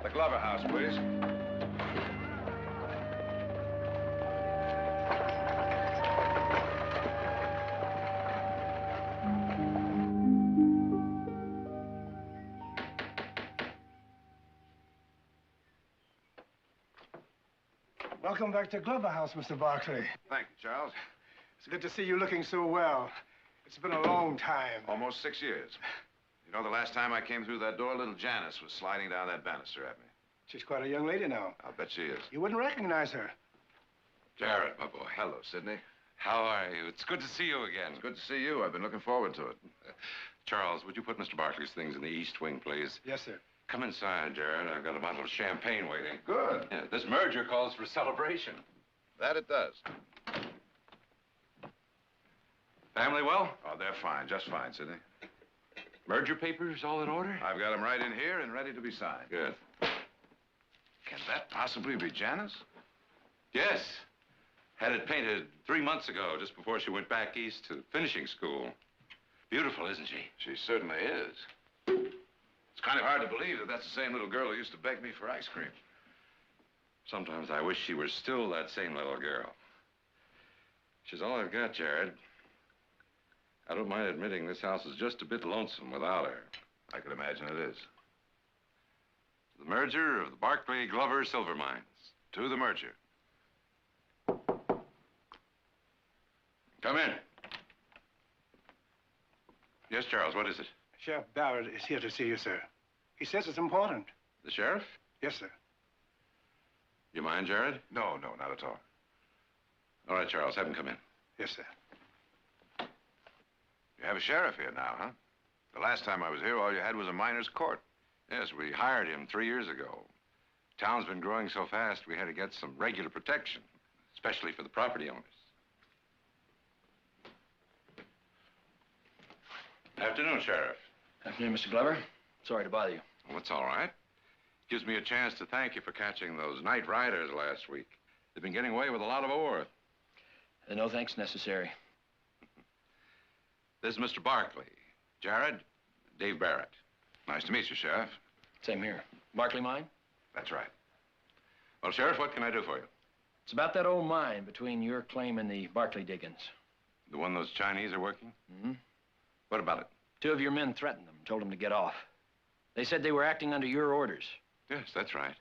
The Glover house, please. Welcome back to Glover House, Mr. Barkley. Thank you, Charles. It's good to see you looking so well. It's been a long time. Almost 6 years. You know, the last time I came through that door, little Janice was sliding down that banister at me. She's quite a young lady now. I'll bet she is. You wouldn't recognize her. Jared, my boy. Hello, Sidney. How are you? It's good to see you again. It's good to see you. I've been looking forward to it. Charles, would you put Mr. Barkley's things in the east wing, please? Yes, sir. Come inside, Jared. I've got a bottle of champagne waiting. Good. Yeah, this merger calls for celebration. That it does. Family well? Oh, they're fine. Just fine, Sidney. Merger papers all in order? I've got them right in here and ready to be signed. Good. Can that possibly be Janice? Yes. Had it painted 3 months ago, just before she went back east to finishing school. Beautiful, isn't she? She certainly is. It's kind of hard to believe that that's the same little girl who used to beg me for ice cream. Sometimes I wish she were still that same little girl. She's all I've got, Jared. I don't mind admitting this house is just a bit lonesome without her. I could imagine it is. The merger of the Barkley Glover silver mines. To the merger. Come in. Yes, Charles, what is it? Sheriff Barrett is here to see you, sir. He says it's important. The sheriff? Yes, sir. You mind, Jared? No, not at all. All right, Charles, have him come in. Yes, sir. You have a sheriff here now, huh? The last time I was here, all you had was a miner's court. Yes, we hired him 3 years ago. Town's been growing so fast, we had to get some regular protection, especially for the property owners. Afternoon, Sheriff. Afternoon, Mr. Glover. Sorry to bother you. Well, it's all right. Gives me a chance to thank you for catching those night riders last week. They've been getting away with a lot of ore. No thanks necessary. This is Mr. Barkley. Jared, Dave Barrett. Nice to meet you, Sheriff. Same here. Barkley mine? That's right. Well, Sheriff, what can I do for you? It's about that old mine between your claim and the Barkley diggings. The one those Chinese are working? Mm-hmm. What about it? 2 of your men threatened them, told them to get off. They said they were acting under your orders. Yes, that's right.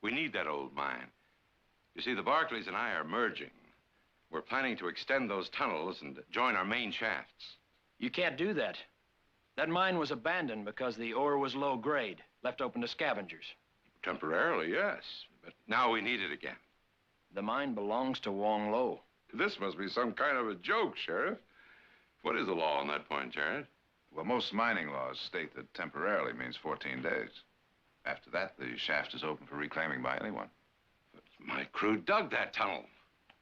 We need that old mine. You see, the Barkleys and I are merging. We're planning to extend those tunnels and join our main shafts. You can't do that. That mine was abandoned because the ore was low grade, left open to scavengers. Temporarily, yes. But now we need it again. The mine belongs to Wong Lo. This must be some kind of a joke, Sheriff. What is the law on that point, Jared? Well, most mining laws state that temporarily means 14 days. After that, the shaft is open for reclaiming by anyone. But my crew dug that tunnel.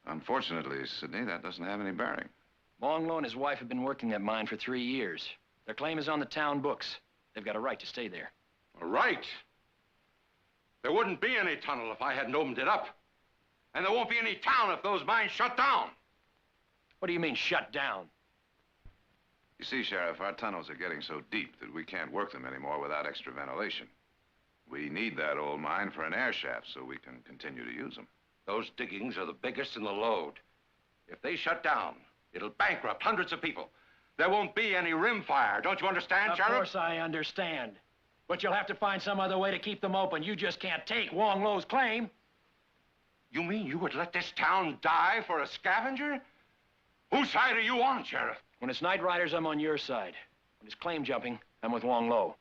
Unfortunately, Sidney, that doesn't have any bearing. Wonglo and his wife have been working that mine for 3 years. Their claim is on the town books. They've got a right to stay there. A right? There wouldn't be any tunnel if I hadn't opened it up. And there won't be any town if those mines shut down. What do you mean, shut down? You see, Sheriff, our tunnels are getting so deep that we can't work them anymore without extra ventilation. We need that old mine for an air shaft so we can continue to use them. Those diggings are the biggest in the lode. If they shut down, it'll bankrupt hundreds of people. There won't be any rim fire. Don't you understand, Sheriff? Of course I understand. But you'll have to find some other way to keep them open. You just can't take Wonglo's claim. You mean you would let this town die for a scavenger? Whose side are you on, Sheriff? When it's night riders, I'm on your side. When it's claim jumping, I'm with Wonglo.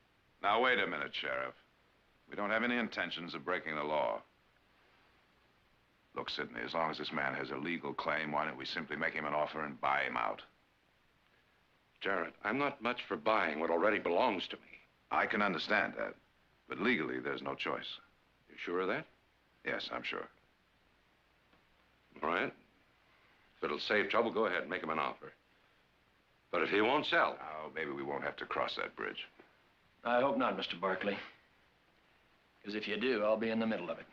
Now, wait a minute, Sheriff. We don't have any intentions of breaking the law. Look, Sidney, as long as this man has a legal claim, why don't we simply make him an offer and buy him out? Jared, I'm not much for buying what already belongs to me. I can understand that, but legally, there's no choice. You sure of that? Yes, I'm sure. All right. If it'll save trouble, go ahead and make him an offer. But if he won't sell... Oh, maybe we won't have to cross that bridge. I hope not, Mr. Barkley. Because if you do, I'll be in the middle of it.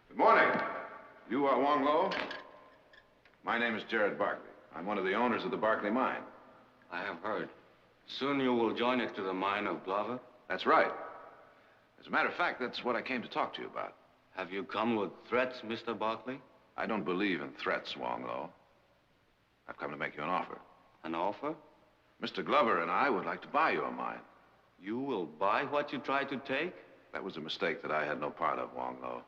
Good morning. You are Wonglo? My name is Jared Barkley. I'm one of the owners of the Barkley mine. I have heard. Soon you will join it to the mine of Glover? That's right. As a matter of fact, that's what I came to talk to you about. Have you come with threats, Mr. Barkley? I don't believe in threats, Wonglo. I've come to make you an offer. An offer? Mr. Glover and I would like to buy your mine. You will buy what you tried to take? That was a mistake that I had no part of, Wonglo.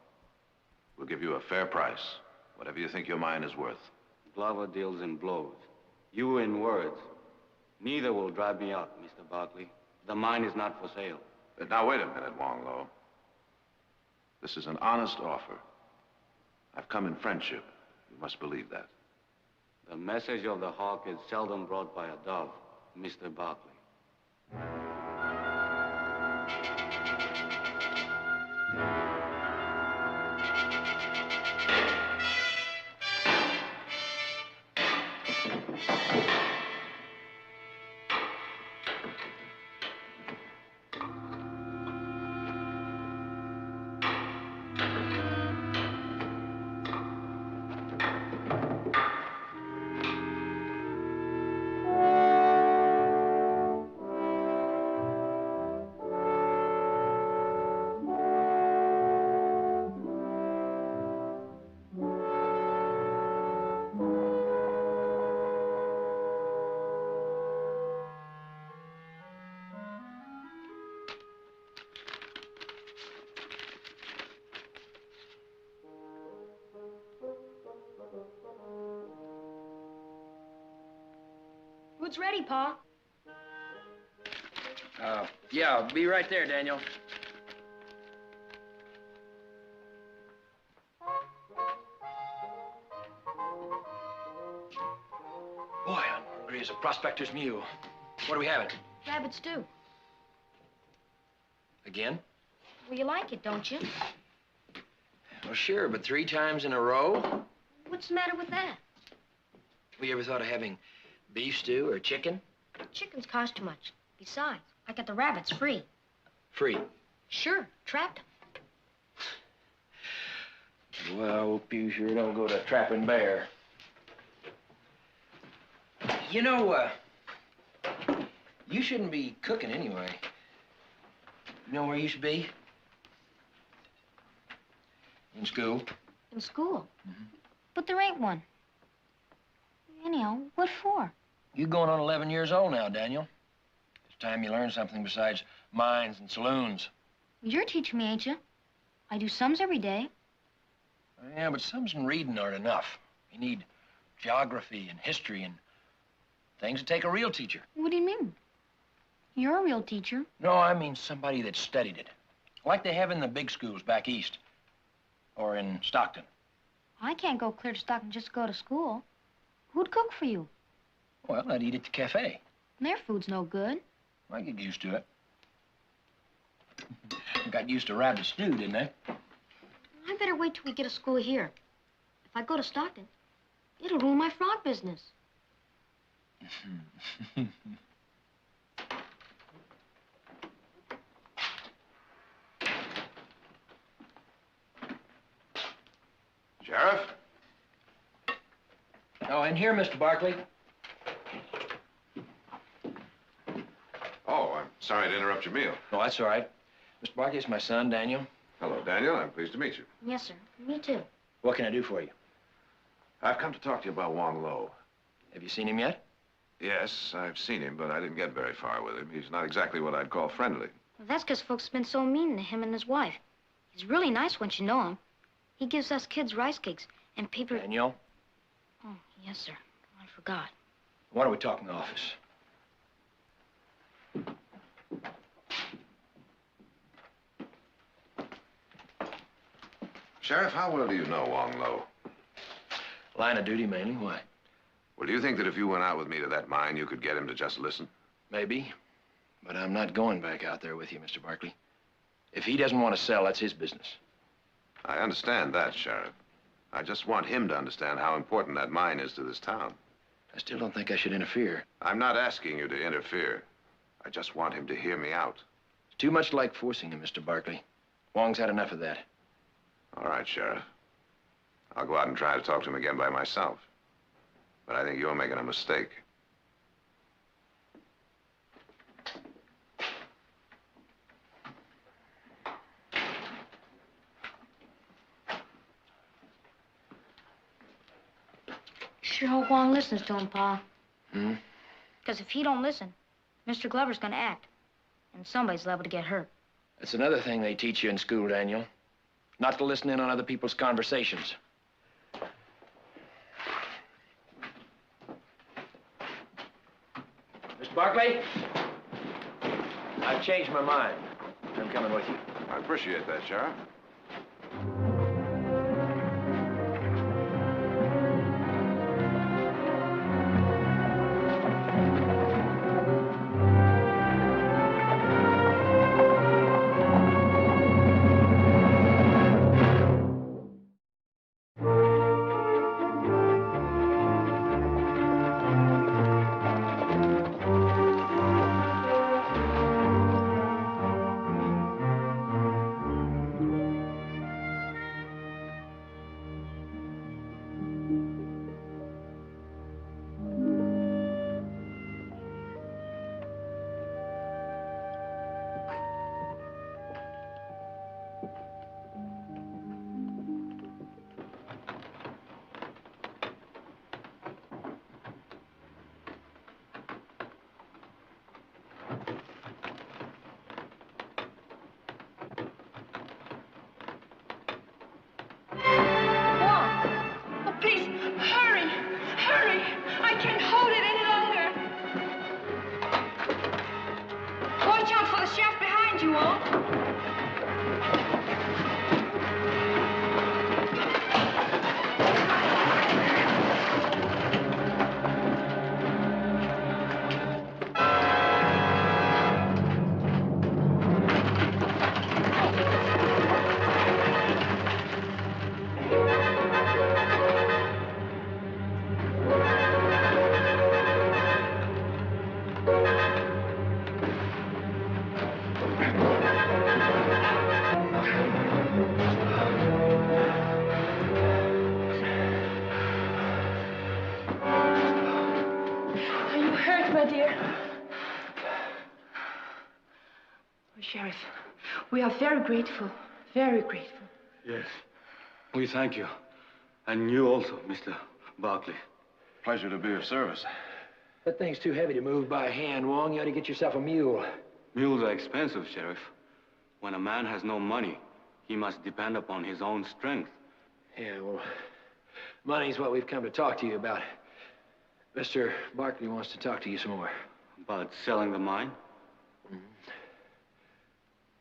We'll give you a fair price, whatever you think your mine is worth. Glover deals in blows. You in words. Neither will drive me out, Mr. Barkley. The mine is not for sale. Now, wait a minute, Wonglo. This is an honest offer. I've come in friendship. You must believe that. The message of the hawk is seldom brought by a dove, Mr. Barkley. Food's ready, Pa. Yeah, I'll be right there, Daniel. Boy, I'm hungry as a prospector's mule. What are we having? Rabbit stew. Again? Well, you like it, don't you? Well, sure, but 3 times in a row? What's the matter with that? Well, you ever thought of having beef stew or chicken? Chickens cost too much. Besides, I got the rabbits free. Free. Sure, trapped 'em. Well, I hope you sure don't go to trapping bear. You know, you shouldn't be cooking anyway. You know where you should be? In school. In school? But there ain't one. Anyhow, what for? You're going on 11 years old now, Daniel. It's time you learn something besides mines and saloons. You're teaching me, ain't you? I do sums every day. Yeah, but sums and reading aren't enough. You need geography and history and things that take a real teacher. What do you mean? You're a real teacher. No, I mean somebody that studied it. Like they have in the big schools back east. Or in Stockton. I can't go clear to Stockton just to go to school. Who'd cook for you? Well, I'd eat at the cafe. Their food's no good. I get used to it. I got used to rabbit stew, didn't I? I better wait till we get a school here. If I go to Stockton, it'll ruin my frog business. Sheriff? Oh, in here, Mr. Barkley. Oh, I'm sorry to interrupt your meal. No, that's all right. Mr. Barkley, it's my son, Daniel. Hello, Daniel. I'm pleased to meet you. Yes, sir. Me too. What can I do for you? I've come to talk to you about Wong Lo. Have you seen him yet? Yes, I've seen him, but I didn't get very far with him. He's not exactly what I'd call friendly. Well, that's because folks have been so mean to him and his wife. He's really nice once you know him. He gives us kids rice cakes and paper... Daniel? Oh, yes, sir. I forgot. Why don't we talk in the office? Sheriff, how well do you know Wong Lo? Line of duty, mainly. Why? Well, do you think that if you went out with me to that mine, you could get him to just listen? Maybe. But I'm not going back out there with you, Mr. Barkley. If he doesn't want to sell, that's his business. I understand that, Sheriff. I just want him to understand how important that mine is to this town. I still don't think I should interfere. I'm not asking you to interfere. I just want him to hear me out. It's too much like forcing him, Mr. Barkley. Wong's had enough of that. All right, Sheriff. I'll go out and try to talk to him again by myself. But I think you're making a mistake. Sure hope Wong listens to him, Pa. Hmm? Because if he don't listen, Mr. Glover's gonna act. And somebody's liable to get hurt. That's another thing they teach you in school, Daniel. Not to listen in on other people's conversations. Mr. Barkley? I've changed my mind. I'm coming with you. I appreciate that, Sheriff. let you off? Are you hurt, my dear? Oh, Sheriff, we are very grateful. Very grateful. Yes. We thank you. And you also, Mr. Barkley. Pleasure to be of service. That thing's too heavy to move by hand, Wong. You ought to get yourself a mule. Mules are expensive, Sheriff. When a man has no money, he must depend upon his own strength. Yeah, well, money's what we've come to talk to you about. Mr. Barkley wants to talk to you some more. About selling the mine?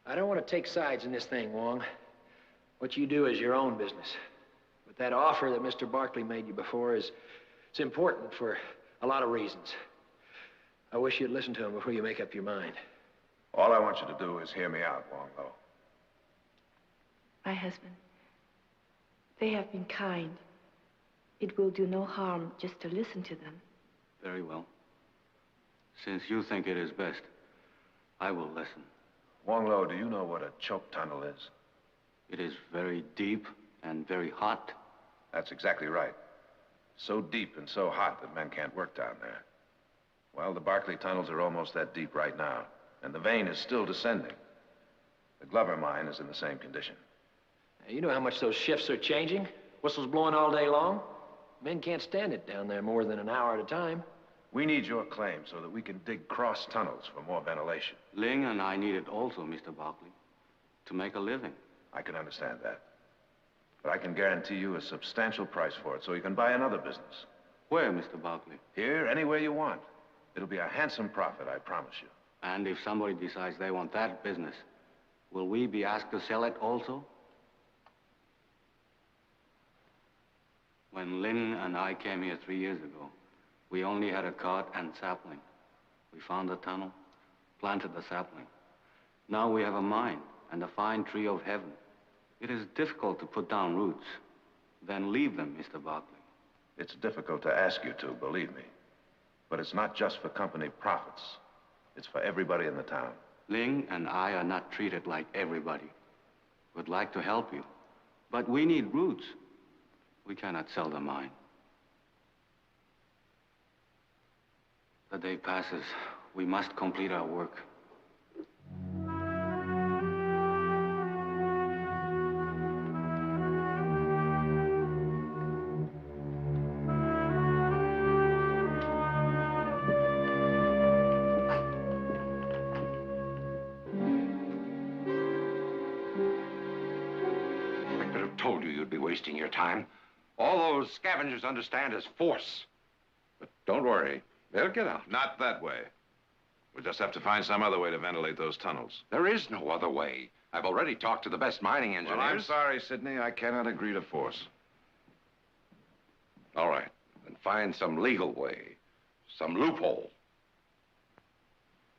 I don't want to take sides in this thing, Wong. What you do is your own business. But that offer that Mr. Barkley made you before it's important for a lot of reasons. I wish you'd listen to him before you make up your mind. All I want you to do is hear me out, Wong Lo. My husband, they have been kind. It will do no harm just to listen to them. Very well. Since you think it is best, I will listen. Wong Lo, do you know what a choke tunnel is? It is very deep and very hot. That's exactly right. So deep and so hot that men can't work down there. Well, the Barkley tunnels are almost that deep right now, and the vein is still descending. The Glover mine is in the same condition. Now, you know how much those shifts are changing? Whistles blowing all day long. Men can't stand it down there more than an hour at a time. We need your claim so that we can dig cross tunnels for more ventilation. Ling and I need it also, Mr. Barkley, to make a living. I can understand that. But I can guarantee you a substantial price for it so you can buy another business. Where, Mr. Barkley? Here, anywhere you want. It'll be a handsome profit, I promise you. And if somebody decides they want that business, will we be asked to sell it also? When Lynn and I came here 3 years ago, we only had a cart and sapling. We found a tunnel, planted the sapling. Now we have a mine and a fine tree of heaven. It is difficult to put down roots, then leave them, Mr. Barkley. It's difficult to ask you to, believe me. But it's not just for company profits. It's for everybody in the town. Ling and I are not treated like everybody. Would like to help you, but we need roots. We cannot sell the mine. The day passes. We must complete our work. I could have told you you'd be wasting your time. All those scavengers understand is force. But don't worry. They'll get out. Not that way. We'll just have to find some other way to ventilate those tunnels. There is no other way. I've already talked to the best mining engineers. Well, I'm sorry, Sidney. I cannot agree to force. All right. Then find some legal way. Some loophole.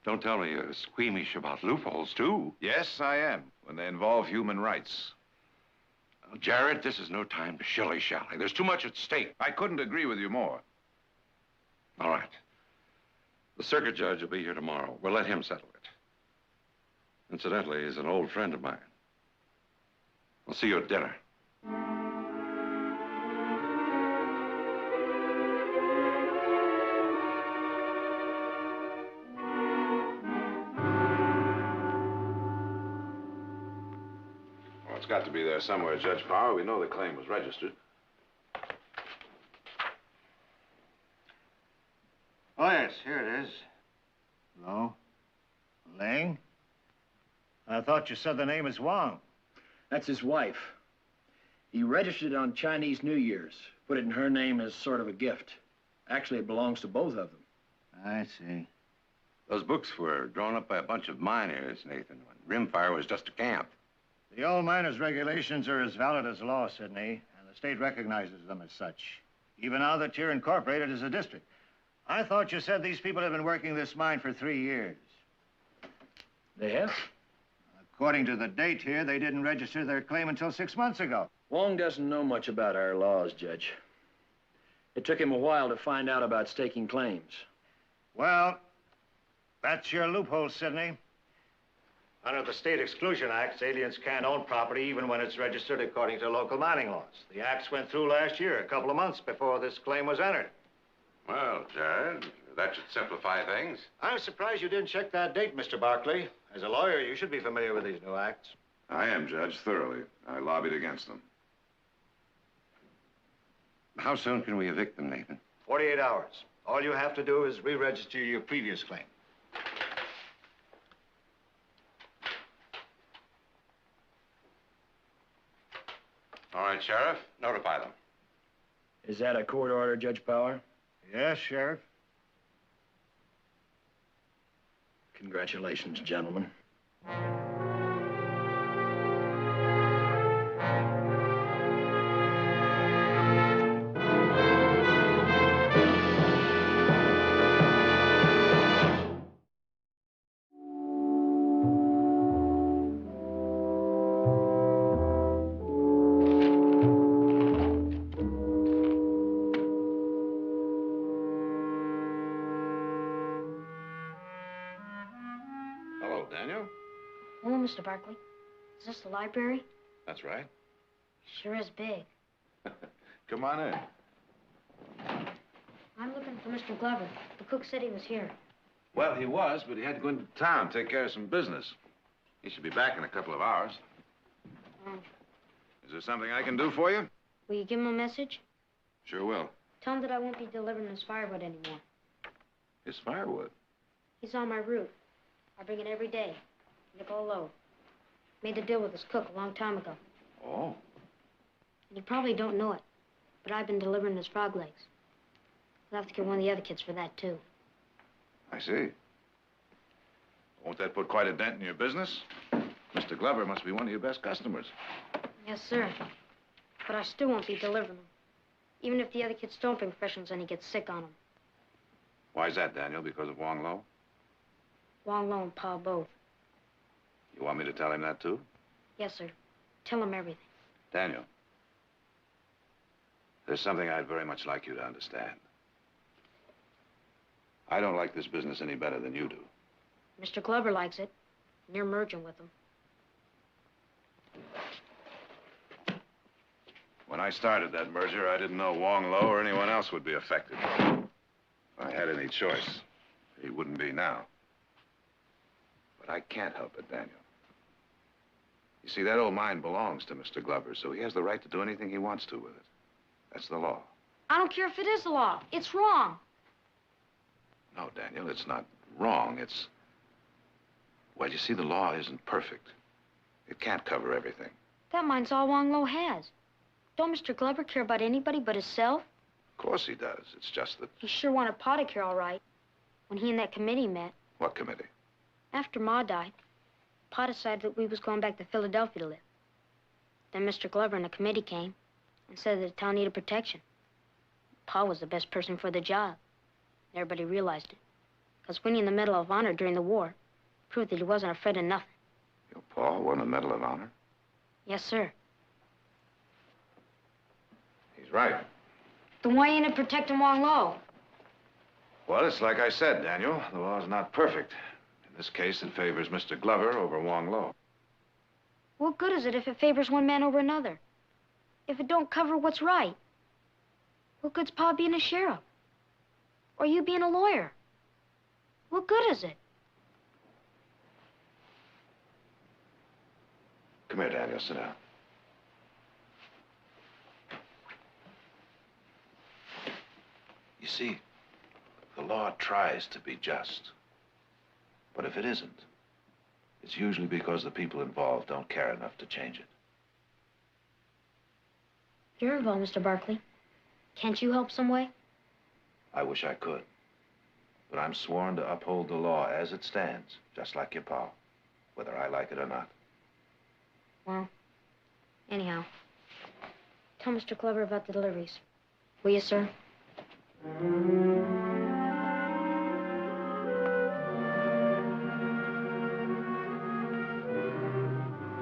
Don't tell me you're squeamish about loopholes, too. Yes, I am, when they involve human rights. Well, Jared, this is no time to shilly-shally. There's too much at stake. I couldn't agree with you more. All right. The circuit judge will be here tomorrow. We'll let him settle it. Incidentally, he's an old friend of mine. I'll see you at dinner. Well, it's got to be there somewhere, Judge Power. We know the claim was registered. Oh, yes, here it is. Hello? Ling? I thought you said the name is Wang. That's his wife. He registered it on Chinese New Year's. Put it in her name as sort of a gift. Actually, it belongs to both of them. I see. Those books were drawn up by a bunch of miners, Nathan, when Rimfire was just a camp. The old miners' regulations are as valid as law, Sidney, and the state recognizes them as such, even now that you're incorporated as a district. I thought you said these people have been working this mine for 3 years. They have? According to the date here, they didn't register their claim until 6 months ago. Wong doesn't know much about our laws, Judge. It took him a while to find out about staking claims. Well, that's your loophole, Sidney. Under the State Exclusion Acts, aliens can't own property even when it's registered according to local mining laws. The acts went through last year, a couple of months before this claim was entered. Well, Jared, that should simplify things. I'm surprised you didn't check that date, Mr. Barkley. As a lawyer, you should be familiar with these new acts. I am, Judge, thoroughly. I lobbied against them. How soon can we evict them, Nathan? 48 hours. All you have to do is re-register your previous claim. All right, Sheriff, notify them. Is that a court order, Judge Power? Yes, Sheriff. Congratulations, gentlemen. Hello, Daniel. Hello, Mr. Barkley. Is this the library? That's right. Sure is big. Come on in. I'm looking for Mr. Glover. The cook said he was here. Well, he was, but he had to go into town, take care of some business. He should be back in a couple of hours. Is there something I can do for you? Will you give him a message? Sure will. Tell him that I won't be delivering his firewood anymore. His firewood. He's on my roof. I bring it every day. Nickel a load. Made a deal with his cook a long time ago. Oh. And you probably don't know it, but I've been delivering his frog legs. You'll have to get one of the other kids for that, too. I see. Won't that put quite a dent in your business? Mr. Glover must be one of your best customers. Yes, sir. But I still won't be delivering them. Even if the other kids don't bring fresh ones and he gets sick on them. Why's that, Daniel? Because of Wong Lo? Wong Lo and Pa both. You want me to tell him that, too? Yes, sir. Tell him everything. Daniel, there's something I'd very much like you to understand. I don't like this business any better than you do. Mr. Glover likes it, and you're merging with him. When I started that merger, I didn't know Wong Lo or anyone else would be affected. If I had any choice, he wouldn't be now. But I can't help it, Daniel. You see, that old mine belongs to Mr. Glover, so he has the right to do anything he wants to with it. That's the law. I don't care if it is the law. It's wrong. No, Daniel, it's not wrong. It's... Well, you see, the law isn't perfect. It can't cover everything. That mine's all Wong Lo has. Don't Mr. Glover care about anybody but himself? Of course he does. It's just that... He sure wanted Pa to care all right when he and that committee met. What committee? After Ma died, Pa decided that we was going back to Philadelphia to live. Then Mr. Glover and the committee came and said that the town needed protection. Pa was the best person for the job. Everybody realized it. Because winning the Medal of Honor during the war proved that he wasn't afraid of nothing. Your Pa won the Medal of Honor? Yes, sir. He's right. Then why ain't it protecting Wong Lo? Well, it's like I said, Daniel. The law's not perfect. In this case, it favors Mr. Glover over Wong Lo. What good is it if it favors one man over another? If it don't cover what's right? What good's Pa being a sheriff? Or you being a lawyer? What good is it? Come here, Daniel. Sit down. You see, the law tries to be just. But if it isn't, it's usually because the people involved don't care enough to change it. You're involved, Mr. Barkley. Can't you help some way? I wish I could. But I'm sworn to uphold the law as it stands, just like your pa, whether I like it or not. Well, anyhow, tell Mr. Glover about the deliveries. Will you, sir?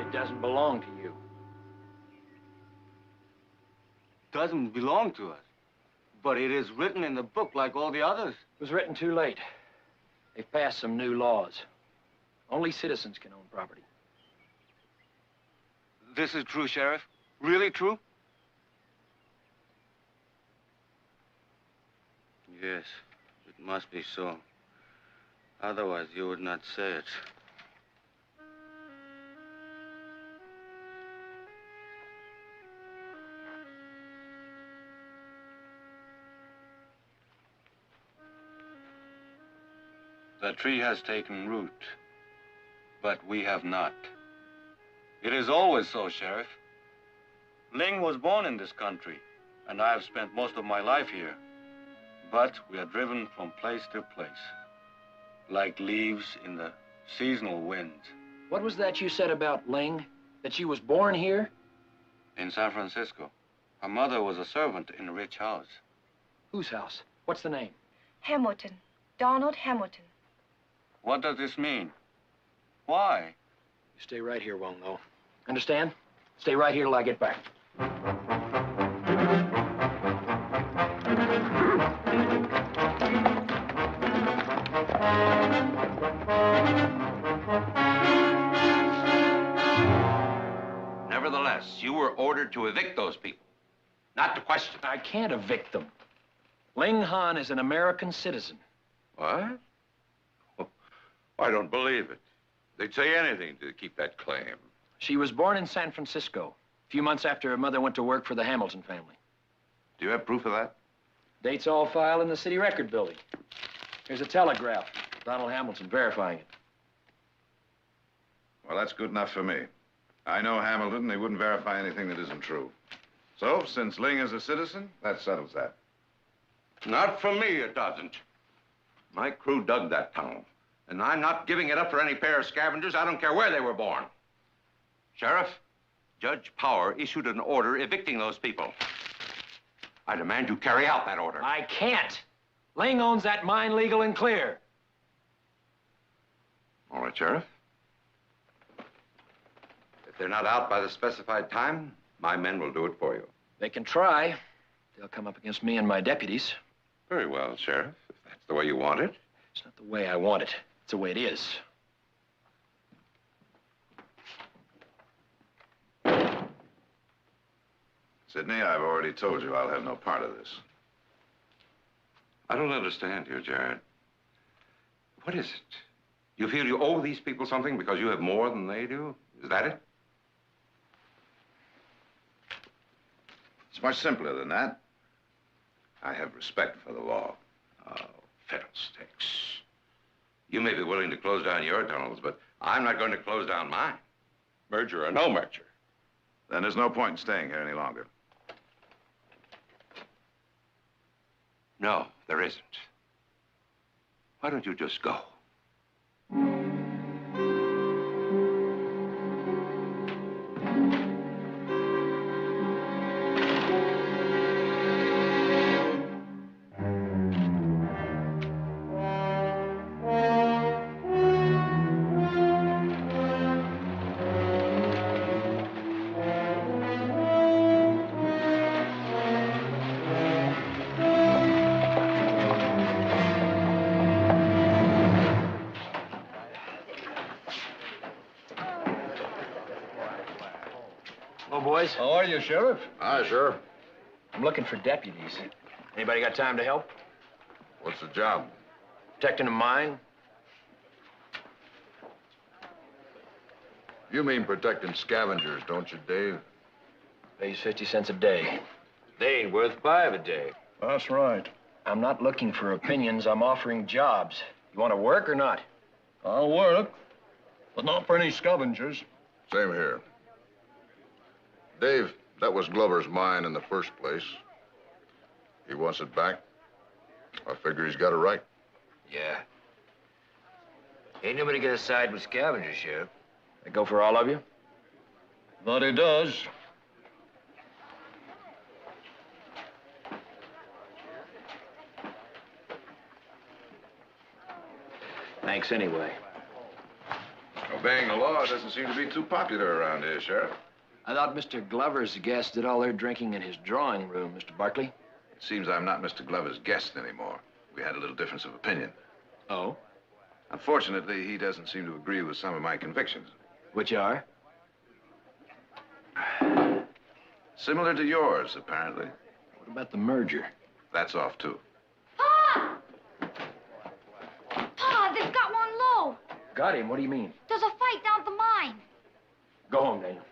It doesn't belong to you. Doesn't belong to us. But it is written in the book like all the others. It was written too late. They've passed some new laws. Only citizens can own property. This is true, Sheriff? Really true? Yes, it must be so. Otherwise, you would not say it. The tree has taken root, but we have not. It is always so, Sheriff. Ling was born in this country, and I have spent most of my life here. But we are driven from place to place, like leaves in the seasonal winds. What was that you said about Ling? That she was born here? In San Francisco. Her mother was a servant in a rich house. Whose house? What's the name? Hamilton. Donald Hamilton. What does this mean? Why? You stay right here, Wong, though. Understand? Stay right here till I get back. Nevertheless, you were ordered to evict those people, not to question. I can't evict them. Ling Han is an American citizen. What? I don't believe it. They'd say anything to keep that claim. She was born in San Francisco, a few months after her mother went to work for the Hamilton family. Do you have proof of that? Dates all filed in the city record building. Here's a telegraph. Donald Hamilton verifying it. Well, that's good enough for me. I know Hamilton, and he wouldn't verify anything that isn't true. So, since Ling is a citizen, that settles that. Not for me, it doesn't. My crew dug that tunnel, and I'm not giving it up for any pair of scavengers. I don't care where they were born. Sheriff, Judge Power issued an order evicting those people. I demand you carry out that order. I can't. Ling owns that mine legal and clear. All right, Sheriff. If they're not out by the specified time, my men will do it for you. They can try. They'll come up against me and my deputies. Very well, Sheriff, if that's the way you want it. It's not the way I want it. It's the way it is. Sidney, I've already told you I'll have no part of this. I don't understand you, Jared. What is it? You feel you owe these people something because you have more than they do? Is that it? It's much simpler than that. I have respect for the law. Oh, fiddlesticks. You may be willing to close down your tunnels, but I'm not going to close down mine. Merger or no merger. Then there's no point in staying here any longer. No, there isn't. Why don't you just go? Hello, boys. How are you, Sheriff? Hi, Sheriff. I'm looking for deputies. Anybody got time to help? What's the job? Protecting a mine? You mean protecting scavengers, don't you, Dave? Pays 50 cents a day. They ain't worth 5 a day. That's right. I'm not looking for opinions. I'm offering jobs. You want to work or not? I'll work, but not for any scavengers. Same here. Dave, that was Glover's mine in the first place. He wants it back. I figure he's got a right. Yeah. Ain't nobody gonna side with scavengers, Sheriff. They go for all of you? That he does. Thanks anyway. Obeying the law doesn't seem to be too popular around here, Sheriff. I thought Mr. Glover's guests did all their drinking in his drawing room, Mr. Barkley. It seems I'm not Mr. Glover's guest anymore. We had a little difference of opinion. Oh? Unfortunately, he doesn't seem to agree with some of my convictions. Which are? Similar to yours, apparently. What about the merger? That's off, too. Pa! Pa, they've got one low. Got him? What do you mean? There's a fight down at the mine. Go home, Daniel.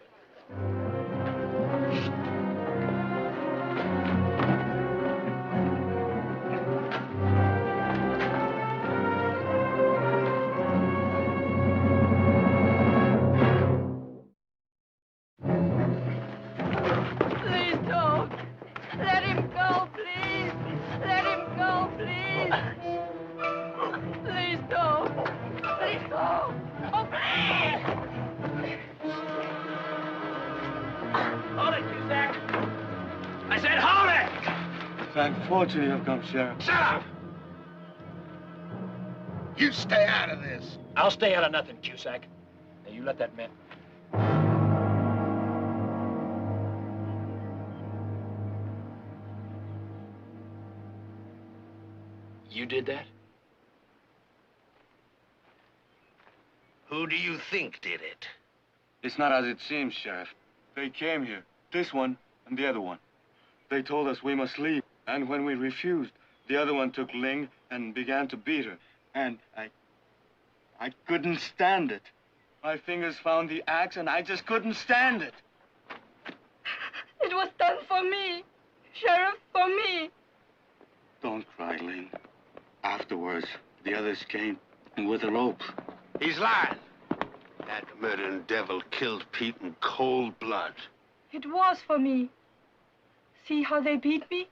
Please don't. Let him go, please. Let him go, please. Please don't. Please don't. Oh, please! Hold it, Cusack! I said hold it! Thank fortune you have come, Sheriff. Shut up! You stay out of this. I'll stay out of nothing, Cusack. Now, you let that man... You did that? Who do you think did it? It's not as it seems, Sheriff. They came here, this one and the other one. They told us we must leave, and when we refused, the other one took Ling and began to beat her. And I couldn't stand it. My fingers found the axe, and I just couldn't stand it. It was done for me. Sheriff, for me. Don't cry, Ling. Afterwards, the others came with a rope. He's lying. That murdering devil killed Pete in cold blood. It was for me. See how they beat me?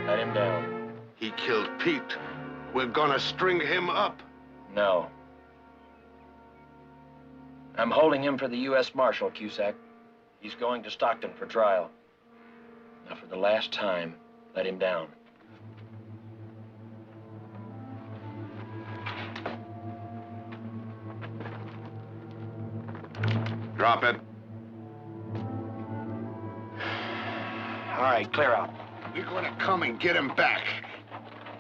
Let him down. He killed Pete. We're gonna string him up. No. I'm holding him for the U.S. Marshal, Cusack. He's going to Stockton for trial. Now, for the last time, let him down. Drop it. All right, clear out. We're gonna come and get him back.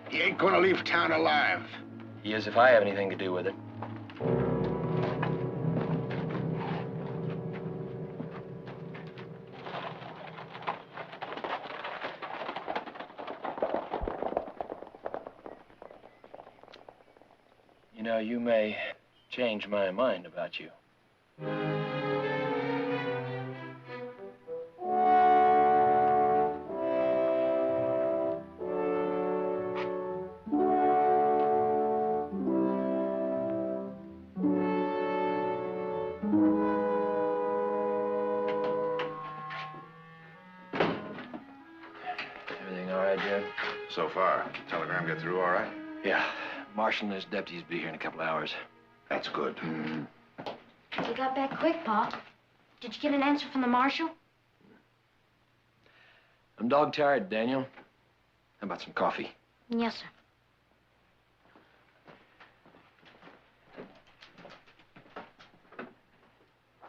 He ain't gonna leave town alive. He is if I have anything to do with it. You know, you may change my mind about you. Everything all right, Jim? So far. Telegram get through all right? Yeah. Marshal and his deputies will be here in a couple of hours. That's good. You got back quick, Pa. Did you get an answer from the marshal? I'm dog-tired, Daniel. How about some coffee? Yes, sir.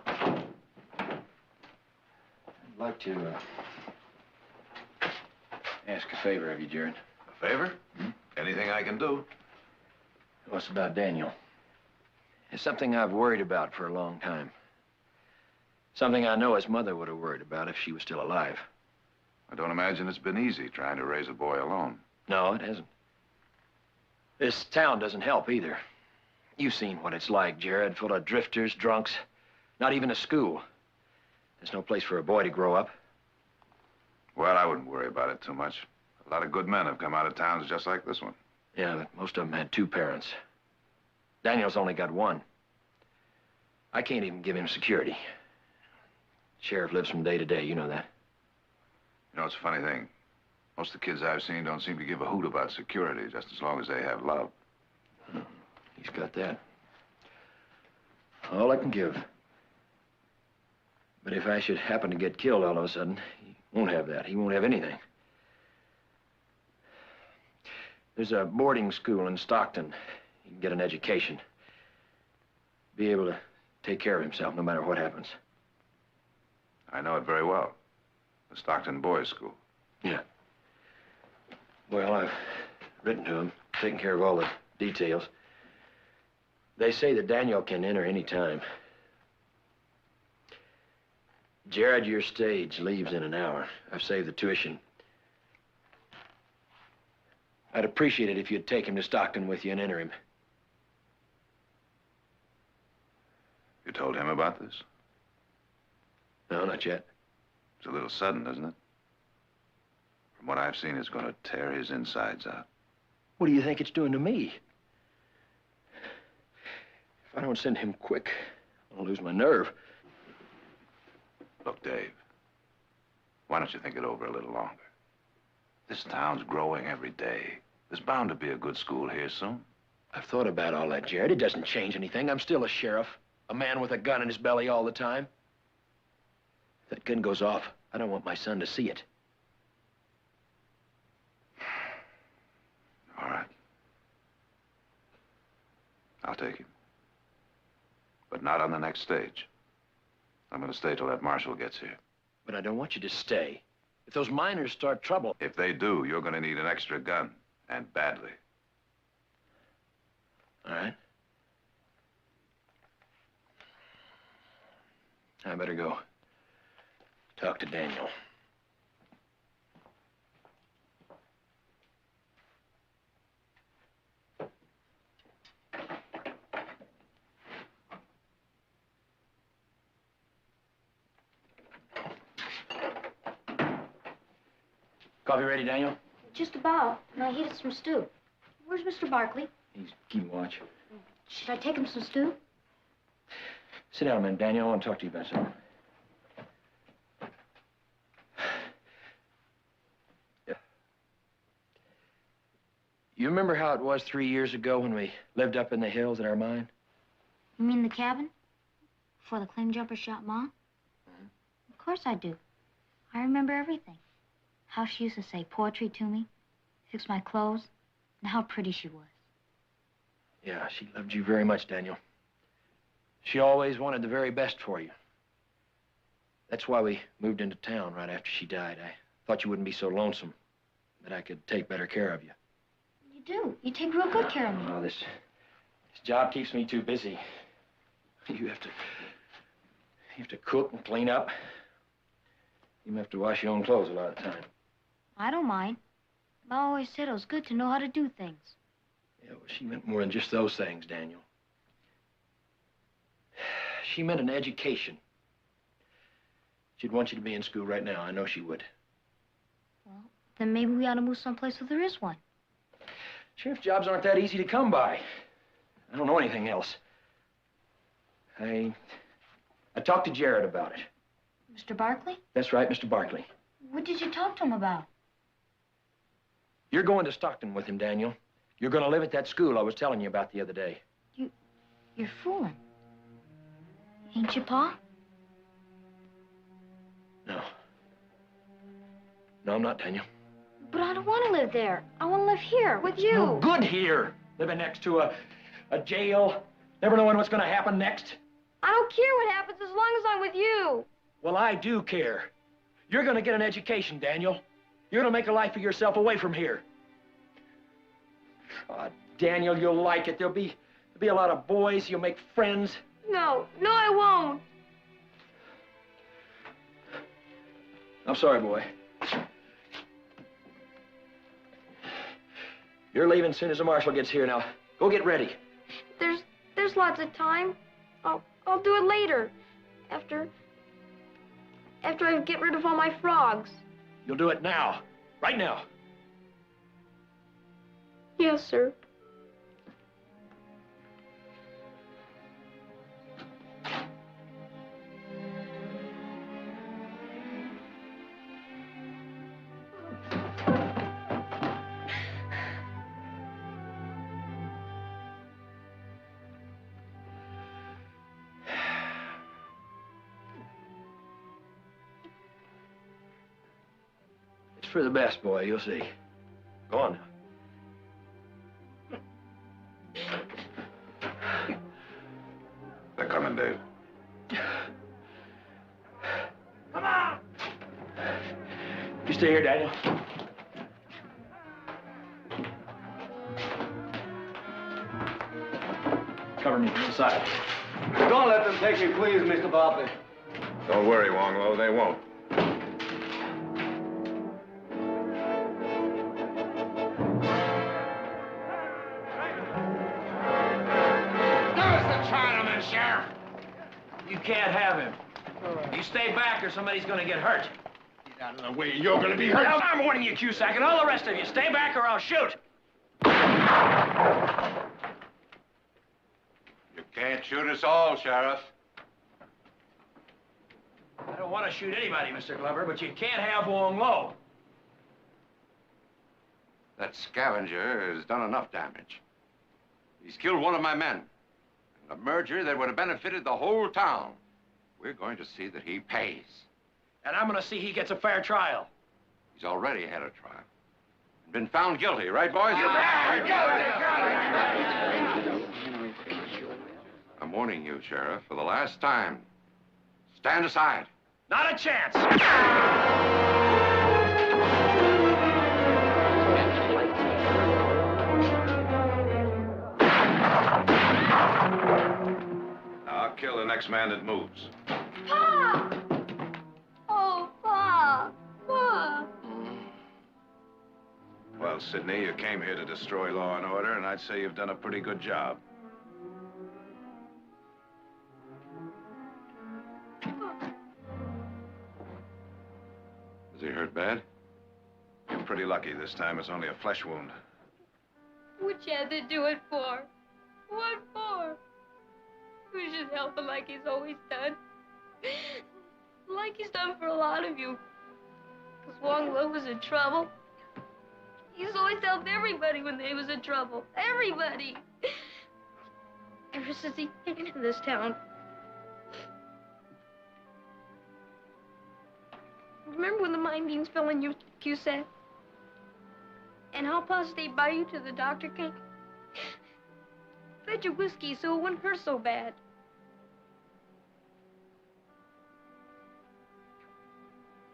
I'd like to ask a favor of you, Jared. A favor? Anything I can do? What's about Daniel? It's something I've worried about for a long time. Something I know his mother would have worried about if she was still alive. I don't imagine it's been easy trying to raise a boy alone. No, it hasn't. This town doesn't help either. You've seen what it's like, Jared, full of drifters, drunks, not even a school. There's no place for a boy to grow up. Well, I wouldn't worry about it too much. A lot of good men have come out of towns just like this one. Yeah, but most of them had two parents. Daniel's only got one. I can't even give him security. Sheriff lives from day to day, you know that. You know, it's a funny thing. Most of the kids I've seen don't seem to give a hoot about security, just as long as they have love. He's got that. All I can give. But if I should happen to get killed all of a sudden, he won't have that. He won't have anything. There's a boarding school in Stockton. He can get an education. Be able to take care of himself no matter what happens. I know it very well. The Stockton Boys School. Yeah. Well, I've written to him, taken care of all the details. They say that Daniel can enter any time. Jared, your stage leaves in an hour. I've saved the tuition. I'd appreciate it if you'd take him to Stockton with you and enter him. You told him about this? No, not yet. It's a little sudden, isn't it? From what I've seen, it's going to tear his insides out. What do you think it's doing to me? If I don't send him quick, I'll lose my nerve. Look, Dave, why don't you think it over a little longer? This town's growing every day. There's bound to be a good school here soon. I've thought about all that, Jared. It doesn't change anything. I'm still a sheriff, a man with a gun in his belly all the time. If that gun goes off, I don't want my son to see it. All right. I'll take him. But not on the next stage. I'm going to stay till that marshal gets here. But I don't want you to stay. If those miners start trouble... If they do, you're going to need an extra gun. And badly. All right. I better go talk to Daniel. Coffee ready, Daniel? Just about. And I heated some stew. Where's Mr. Barkley? He's keeping watch. Should I take him some stew? Sit down a minute, Daniel. I want to talk to you about something. Yeah. You remember how it was 3 years ago when we lived up in the hills at our mine? You mean the cabin? Before the claim jumper shot Ma? Mm-hmm. Of course I do. I remember everything. How she used to say poetry to me, fix my clothes, and how pretty she was. Yeah, she loved you very much, Daniel. She always wanted the very best for you. That's why we moved into town right after she died. I thought you wouldn't be so lonesome, that I could take better care of you. You do. You take real good care of me. Oh, this job keeps me too busy. You have to cook and clean up. You have to wash your own clothes a lot of the time. I don't mind. Ma always said it was good to know how to do things. Yeah, well, she meant more than just those things, Daniel. She meant an education. She'd want you to be in school right now. I know she would. Well, then maybe we ought to move someplace where there is one. Sheriff jobs aren't that easy to come by. I don't know anything else. I talked to Jared about it. Mr. Barkley? That's right, Mr. Barkley. What did you talk to him about? You're going to Stockton with him, Daniel. You're going to live at that school I was telling you about the other day. You're fooling. Ain't you, Pa? No. No, I'm not, Daniel. But I don't want to live there. I want to live here with you. No good here. Living next to a jail. Never knowing what's going to happen next. I don't care what happens as long as I'm with you. Well, I do care. You're going to get an education, Daniel. You're going to make a life for yourself away from here. Oh, Daniel, you'll like it. There'll be a lot of boys. You'll make friends. No, I won't. I'm sorry, boy. You're leaving as soon as the marshal gets here. Now, go get ready. There's lots of time. I'll do it later. After I get rid of all my frogs. You'll do it now. Right now. Yes, sir. for the best, boy. You'll see. Go on now. They're coming, Dave. Come on! You stay here, Daniel. Cover me from the side. Don't let them take me, please, Mr. Barkley. Don't worry, Wong Lo, they won't. There's the Chinaman, Sheriff. You can't have him. You stay back or somebody's gonna get hurt. Get out of the way, you're gonna be hurt. I'm warning you, Cusack, and all the rest of you. Stay back or I'll shoot. You can't shoot us all, Sheriff. I don't want to shoot anybody, Mr. Glover, but you can't have Wong Lo. That scavenger has done enough damage. He's killed one of my men. In a merger that would have benefited the whole town. We're going to see that he pays. And I'm gonna see he gets a fair trial. He's already had a trial. And been found guilty, right, boys? I'm warning you, Sheriff, for the last time. Stand aside. Not a chance. I'll kill the next man that moves. Pa! Oh, Pa! Pa! Well, Sidney, you came here to destroy law and order, and I'd say you've done a pretty good job. Is he hurt bad? You're pretty lucky this time. It's only a flesh wound. What you had to do it for? What for? We should help him like he's always done. Like he's done for a lot of you. Because Wong Lo was in trouble. He's always helped everybody when they was in trouble. Everybody. Ever since he came into this town. Remember when the mine beans fell on you, Cusack? And how Pa stayed by you till the doctor came? Fed your whiskey so it wouldn't hurt so bad.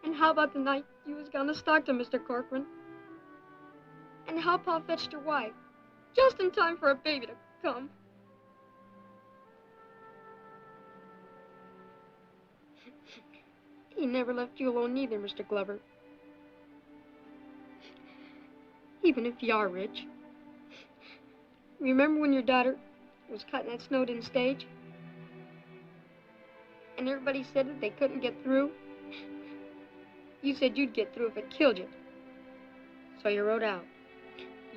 And how about the night you was gone to Stockton, Mr. Corcoran? And how Pa fetched your wife, just in time for a baby to come. He never left you alone neither, Mr. Glover. Even if you are rich. Remember when your daughter was cutting that Snowden stage? And everybody said that they couldn't get through? You said you'd get through if it killed you. So you rode out.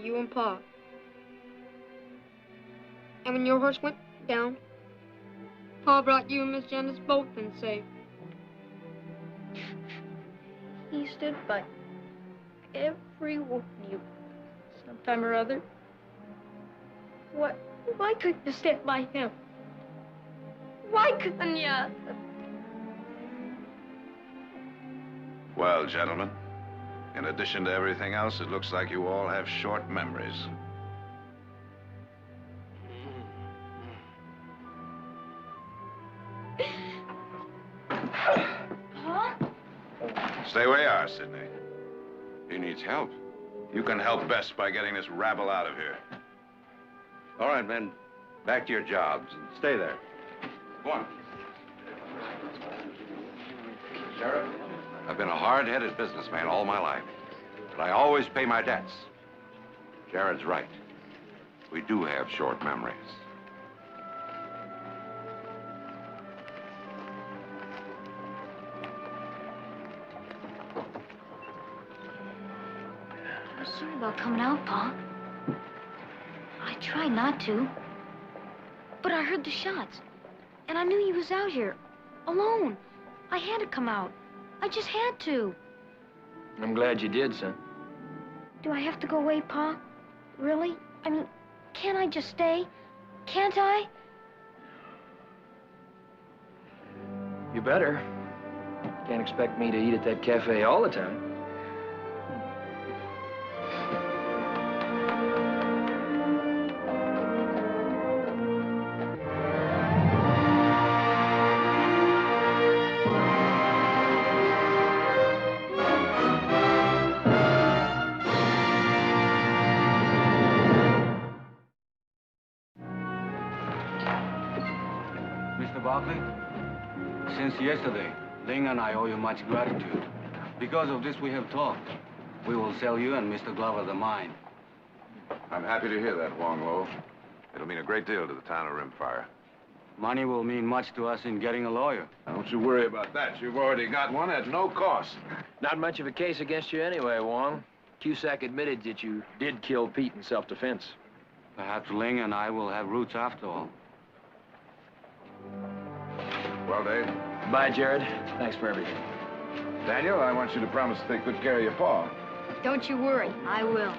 You and Pa. And when your horse went down, Pa brought you and Miss Janice both in safe. He stood by every one of you sometime or other. Why couldn't you stand by him? Why couldn't you? Well, gentlemen, in addition to everything else, it looks like you all have short memories. Huh? Stay where you are, Sidney. He needs help. You can help best by getting this rabble out of here. All right, men. Back to your jobs and stay there. Go on. Sheriff, I've been a hard-headed businessman all my life, but I always pay my debts. Jared's right. We do have short memories. I was sorry about coming out, Pa. I tried not to. But I heard the shots. And I knew he was out here. Alone. I had to come out. I just had to. I'm glad you did, son. Do I have to go away, Pa? Really? I mean, can't I just stay? Can't I? You better. Can't expect me to eat at that cafe all the time. Mr. Barkley. Since yesterday, Ling and I owe you much gratitude. Because of this, we have talked. We will sell you and Mr. Glover the mine. I'm happy to hear that, Wong Lo. It'll mean a great deal to the town of Rimfire. Money will mean much to us in getting a lawyer. Don't you worry about that. You've already got one at no cost. Not much of a case against you anyway, Wong. Cusack admitted that you did kill Pete in self-defense. Perhaps Ling and I will have roots after all. Well, Dave. Bye, Jared. Thanks for everything. Daniel, I want you to promise to take good care of your paw. Don't you worry, I will.